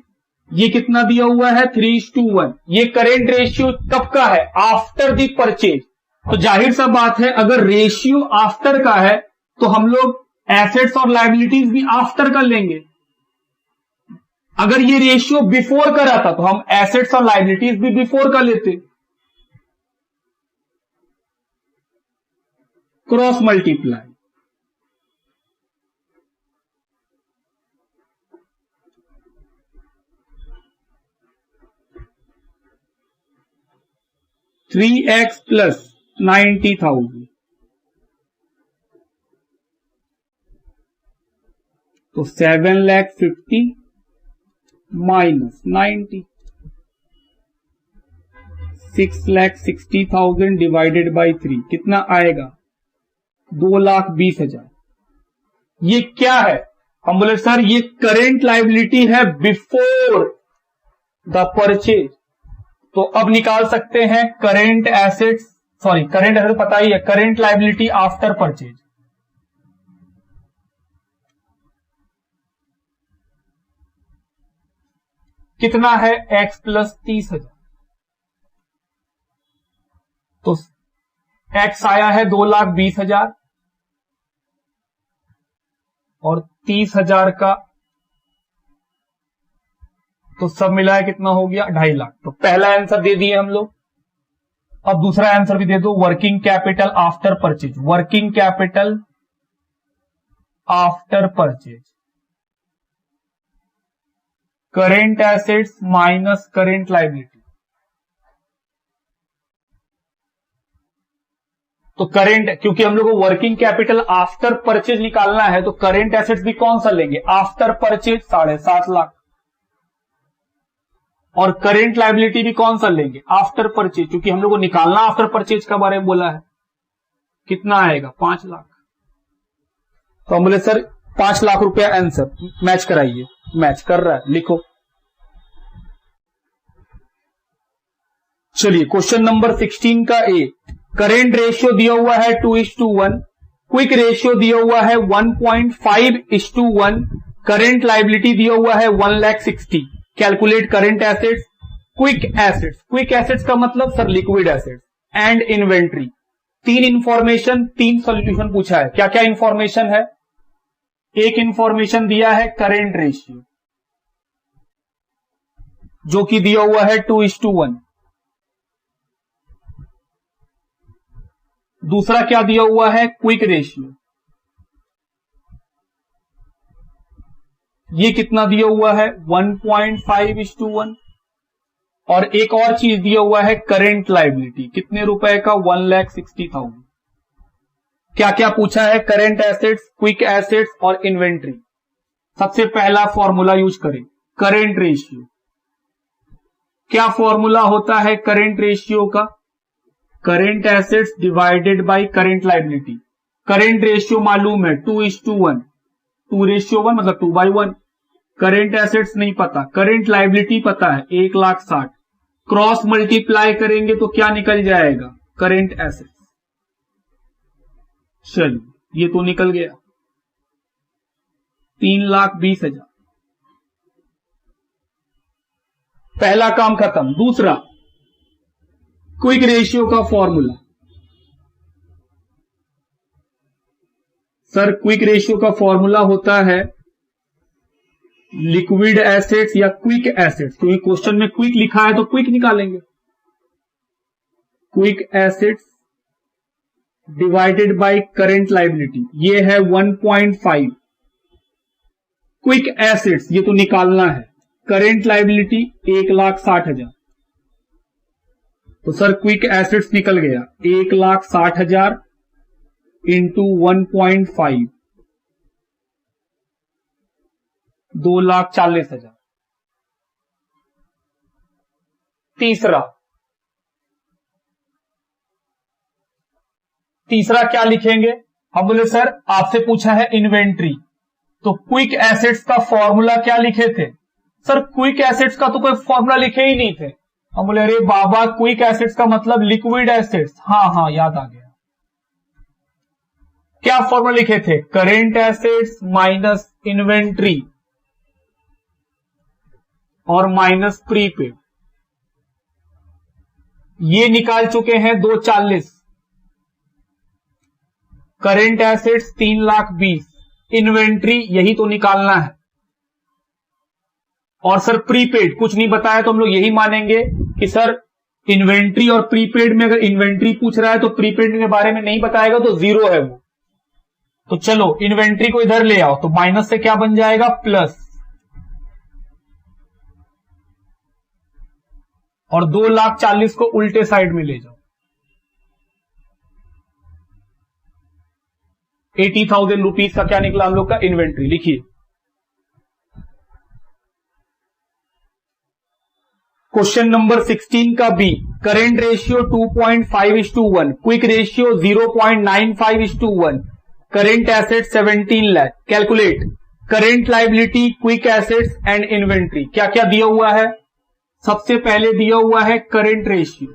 ये कितना दिया हुआ है, 3:1। ये करेंट रेशियो कब का है, आफ्टर द परचेज। तो जाहिर सा बात है अगर रेशियो आफ्टर का है तो हम लोग एसेट्स और लायबिलिटीज भी आफ्टर कर लेंगे। अगर ये रेशियो बिफोर का रहता तो हम एसेट्स और लायबिलिटीज भी बिफोर का लेते। Cross multiply, three x plus 90,000, तो 7,50,000 माइनस 90, 6,60,000 डिवाइडेड बाई 3 कितना आएगा, 2,20,000। ये क्या है, हम बोले सर ये करेंट लायबिलिटी है बिफोर द परचेज, तो अब निकाल सकते हैं current assets, sorry current asset पता ही है, करेंट लायबिलिटी आफ्टर परचेज। कितना है x प्लस 30,000, तो x आया है 2,20,000 और 30,000 का तो सब मिलाया कितना हो गया 2.5 लाख। तो पहला आंसर दे दिए हम लोग। अब दूसरा आंसर भी दे दो, working capital after purchase, working capital after purchase, current assets minus current liability. तो करेंट, क्योंकि हम लोग को वर्किंग कैपिटल आफ्टर परचेज निकालना है, तो करेंट एसेट्स भी कौन सा लेंगे आफ्टर परचेज 7.5 लाख, और करेंट लायबिलिटी भी कौन सा लेंगे आफ्टर परचेज, क्योंकि हम लोग को निकालना आफ्टर परचेज का बारे में बोला है। कितना आएगा 5 लाख। तो हम बोले सर 5 लाख रुपया आंसर, मैच कराइए। मैच कर रहा है, लिखो। चलिए क्वेश्चन नंबर 16 का ए, करेंट रेशियो दिया हुआ है 2:1, क्विक रेशियो दिया हुआ है 1.5:1, करेंट लायबिलिटी दिया हुआ है 1,60,000। Calculate current assets, quick assets. Quick assets का मतलब sir liquid assets and inventory. 3 information 3 solution पूछा है। क्या क्या इंफॉर्मेशन है? एक इंफॉर्मेशन दिया है करेंट रेशियो जो कि दिया हुआ है 2:1। दूसरा क्या दिया हुआ है? क्विक रेशियो, ये कितना दिया हुआ है 1.5:1। और एक और चीज दिया हुआ है करेंट लायबिलिटी, कितने रुपए का 1,60,000। क्या क्या पूछा है? करेंट एसेट्स, क्विक एसेट्स और इन्वेंट्री। सबसे पहला फॉर्मूला यूज करें, करेंट रेशियो। क्या फॉर्मूला होता है करेंट रेशियो का? Current assets divided by current liability. Current ratio मालूम है 2:1, 2:1 मतलब 2/1। करेंट एसेट्स नहीं पता, करेंट लायबिलिटी पता है 1,60,000। क्रॉस मल्टीप्लाई करेंगे तो क्या निकल जाएगा? Current assets. चलिए ये तो निकल गया 3,20,000। पहला काम खत्म। दूसरा क्विक रेशियो का फॉर्मूला। सर क्विक रेशियो का फॉर्मूला होता है लिक्विड एसेट्स या क्विक एसेट्स, क्योंकि क्वेश्चन में क्विक लिखा है तो क्विक निकालेंगे। Quick assets divided by current liability, ये है 1.5। क्विक एसेट्स ये तो निकालना है, करेंट लायबिलिटी 1,60,000। तो सर क्विक एसेट्स निकल गया 1,60,000 इंटू 1.5, 2,40,000। तीसरा क्या लिखेंगे? हम बोले सर आपसे पूछा है इन्वेंट्री, तो क्विक एसेट्स का फॉर्मूला क्या लिखे थे? सर क्विक एसेट्स का तो कोई फॉर्मूला लिखे ही नहीं थे। हम बोले अरे बाबा क्विक एसेट्स का मतलब लिक्विड एसेट्स। हाँ याद आ गया। क्या फॉर्मूला लिखे थे? करेंट एसेट्स माइनस इन्वेंट्री और माइनस प्रीपेड। ये निकाल चुके हैं 2,40,000। करेंट एसेट्स 3,20,000, इन्वेंट्री यही तो निकालना है। और सर प्रीपेड कुछ नहीं बताया तो हम लोग यही मानेंगे कि सर इन्वेंट्री और प्रीपेड में, अगर इन्वेंट्री पूछ रहा है तो प्रीपेड के बारे में नहीं बताएगा तो 0 है वो। तो चलो इन्वेंट्री को इधर ले आओ, तो माइनस से क्या बन जाएगा? प्लस। और 2,40,000 को उल्टे साइड में ले जाओ, 80,000 रुपीज का क्या निकला हम लोग का? इन्वेंट्री। लिखिए क्वेश्चन नंबर 16 का B, current ratio 2.5:1, quick ratio 0.95:1, current asset 17 lakh. Calculate current liability, quick assets and inventory. क्या क्या दिया हुआ है? सबसे पहले दिया हुआ है करेंट रेशियो,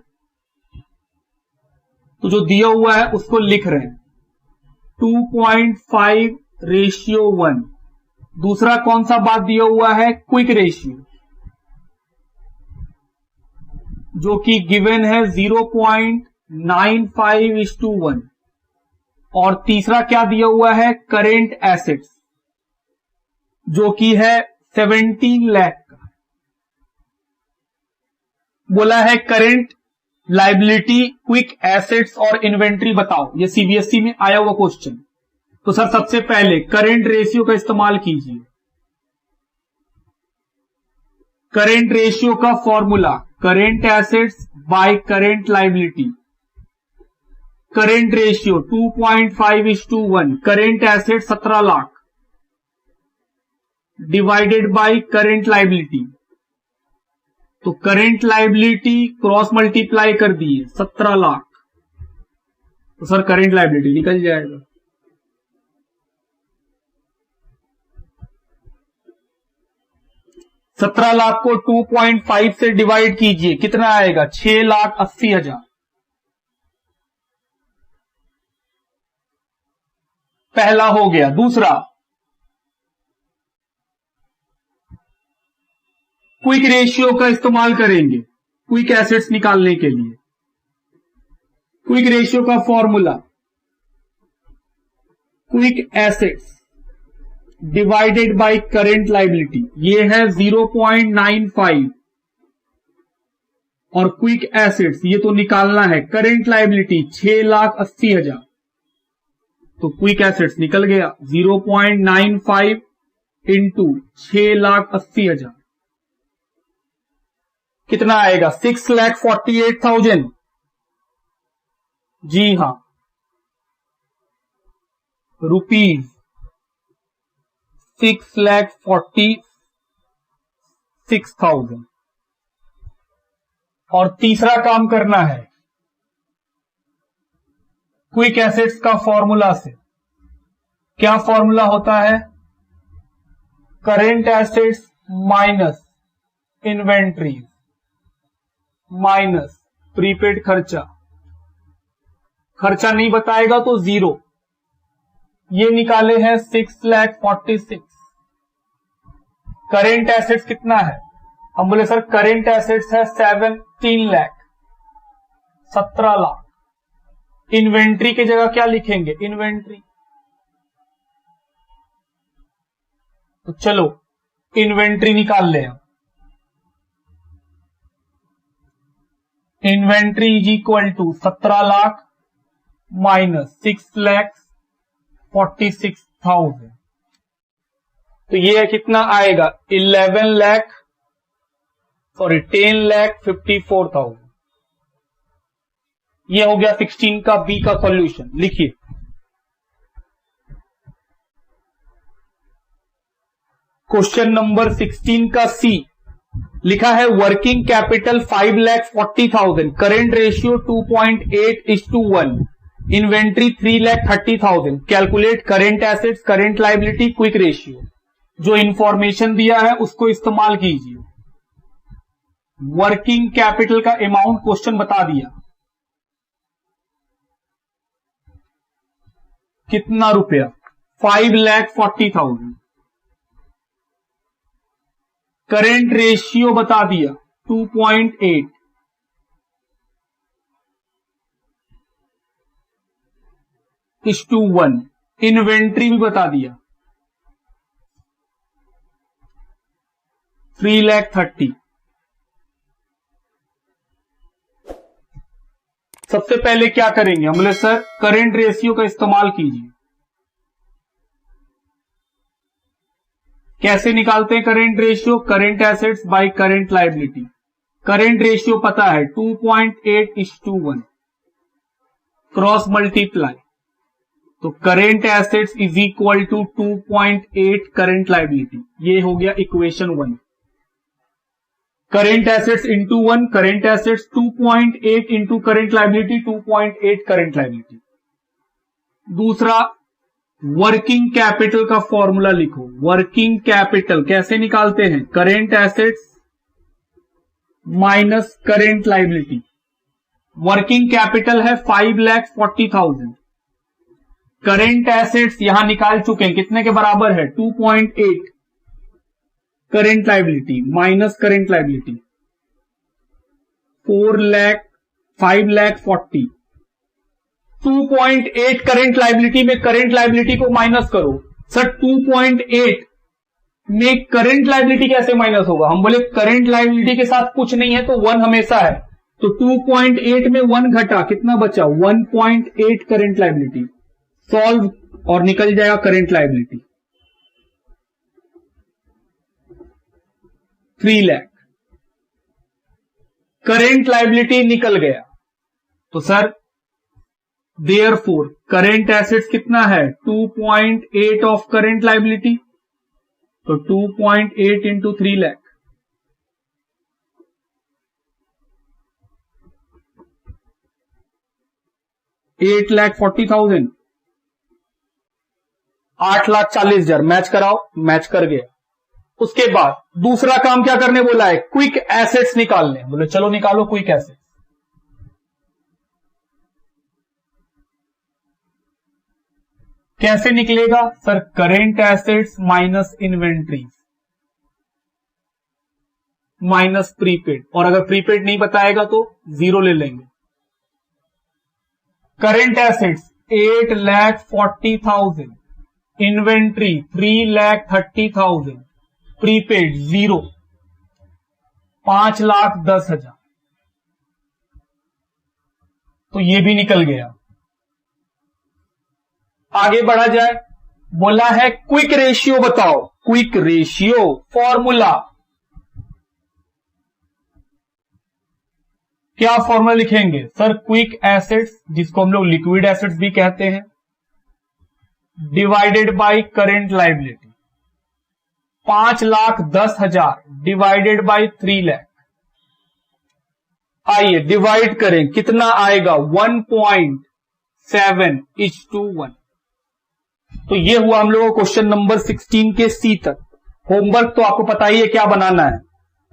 तो जो दिया हुआ है उसको लिख रहे हैं 2.5:1। दूसरा कौन सा बात दिया हुआ है? क्विक रेशियो, जो कि गिवन है 0.95:1। और तीसरा क्या दिया हुआ है? करेंट एसेट्स, जो कि है 17 लाख का। बोला है करेंट लायबिलिटी, क्विक एसेट्स और इन्वेंट्री बताओ। ये सीबीएसई में आया हुआ क्वेश्चन। तो सर सबसे पहले करेंट रेशियो का इस्तेमाल कीजिए। करेंट रेशियो का formula current assets by current liability. Current ratio 2.5:1, current assets 17 lakh divided by current liability. तो करेंट लायबिलिटी क्रॉस मल्टीप्लाई कर दिए 17 लाख, तो सर करेंट लायबिलिटी निकल जाएगा। सत्रह लाख को 2.5 से डिवाइड कीजिए, कितना आएगा? 6,80,000। पहला हो गया। दूसरा क्विक रेशियो का इस्तेमाल करेंगे क्विक एसेट्स निकालने के लिए। क्विक रेशियो का formula quick assets divided by current liability, ये है 0.95। और क्विक एसेट्स ये तो निकालना है, करेंट लायबिलिटी 6,80,000। तो क्विक एसेट्स निकल गया 0.95 इंटू 6,80,000, कितना आएगा? 6,48,000। जी हां, रुपीज 6,46,000। और तीसरा काम करना है क्विक एसेट्स का फॉर्मूला से। क्या फॉर्मूला होता है? Current assets minus inventory minus prepaid खर्चा। खर्चा नहीं बताएगा तो जीरो। ये निकाले हैं 6,46,000। करेंट एसेट्स कितना है? हम बोले सर करेंट एसेट्स है 17 लाख, 17 लाख। इन्वेंट्री की जगह क्या लिखेंगे? इन्वेंट्री। तो चलो इन्वेंट्री निकाल ले। Inventory is equal to 17 lakh minus 6,46,000। तो ये कितना आएगा? 10,54,000। ये हो गया 16 का बी का सॉल्यूशन। लिखिए क्वेश्चन नंबर 16 का सी लिखा है working capital 5,40,000, current ratio 2.8:1, inventory 3,30,000। Calculate current assets, current liability, quick ratio. जो इंफॉर्मेशन दिया है उसको इस्तेमाल कीजिए। वर्किंग कैपिटल का अमाउंट क्वेश्चन बता दिया, कितना रुपया? 5,40,000। करेंट रेशियो बता दिया 2.8:1। इन्वेंट्री भी बता दिया 3,30,000। सबसे पहले क्या करेंगे? हम बोले सर करेंट रेशियो का इस्तेमाल कीजिए। कैसे निकालते हैं current ratio? Current assets by current liability. Current ratio पता है 2.8:1, क्रॉस मल्टीप्लाई। तो current assets is equal to 2.8 current liability. ये हो गया equation 1। Current assets into 1, current assets 2.8 into current liability 2.8 current liability. दूसरा वर्किंग कैपिटल का formula लिखो। Working capital कैसे निकालते हैं? Current assets minus current liability. Working capital है 5,40,000। करेंट एसेट्स यहां निकाल चुके हैं, कितने के बराबर है? 2.8। Current liability minus current liability 5,40,000। 2.8 current liability में करंट लायबिलिटी को माइनस करो। सर 2.8 में करंट लायबिलिटी कैसे माइनस होगा? हम बोले करंट लायबिलिटी के साथ कुछ नहीं है तो 1 हमेशा है, तो 2.8 में 1 घटा, कितना बचा? 1.8 करंट लायबिलिटी। सॉल्व और निकल जाएगा current liability 3 lakh. Current liability निकल गया तो सर देयरफॉर करंट एसेट्स कितना है? 2.8 ऑफ करंट लायबिलिटी, तो 2.8 इंटू 3 लाख, 8,40,000, 8,40,000। मैच कराओ, मैच कर गया। उसके बाद दूसरा काम क्या करने बोला है? क्विक एसेट्स निकालने। बोले चलो निकालो क्विक एसेट्स। कैसे निकलेगा? Sir current assets minus inventories minus prepaid, और अगर प्रीपेड नहीं बताएगा तो 0 ले लेंगे। Current assets 8,40,000, inventory 3,30,000, prepaid 0, 5,10,000। तो ये भी निकल गया। आगे बढ़ा जाए, बोला है क्विक रेशियो बताओ। क्विक रेशियो फॉर्मूला क्या फॉर्मूला लिखेंगे? सर क्विक एसेट्स, जिसको हम लोग लिक्विड एसेट्स भी कहते हैं, divided by current liability. 5,10,000 divided by 3 lakh. आइए डिवाइड करें, कितना आएगा? 1.7:1। तो ये हुआ हम लोगों को क्वेश्चन नंबर 16 के सी तक। होमवर्क तो आपको पता ही है क्या बनाना है।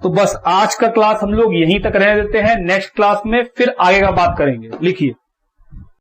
तो बस आज का क्लास हम लोग यहीं तक रह देते हैं। नेक्स्ट क्लास में फिर आगे का बात करेंगे। लिखिए।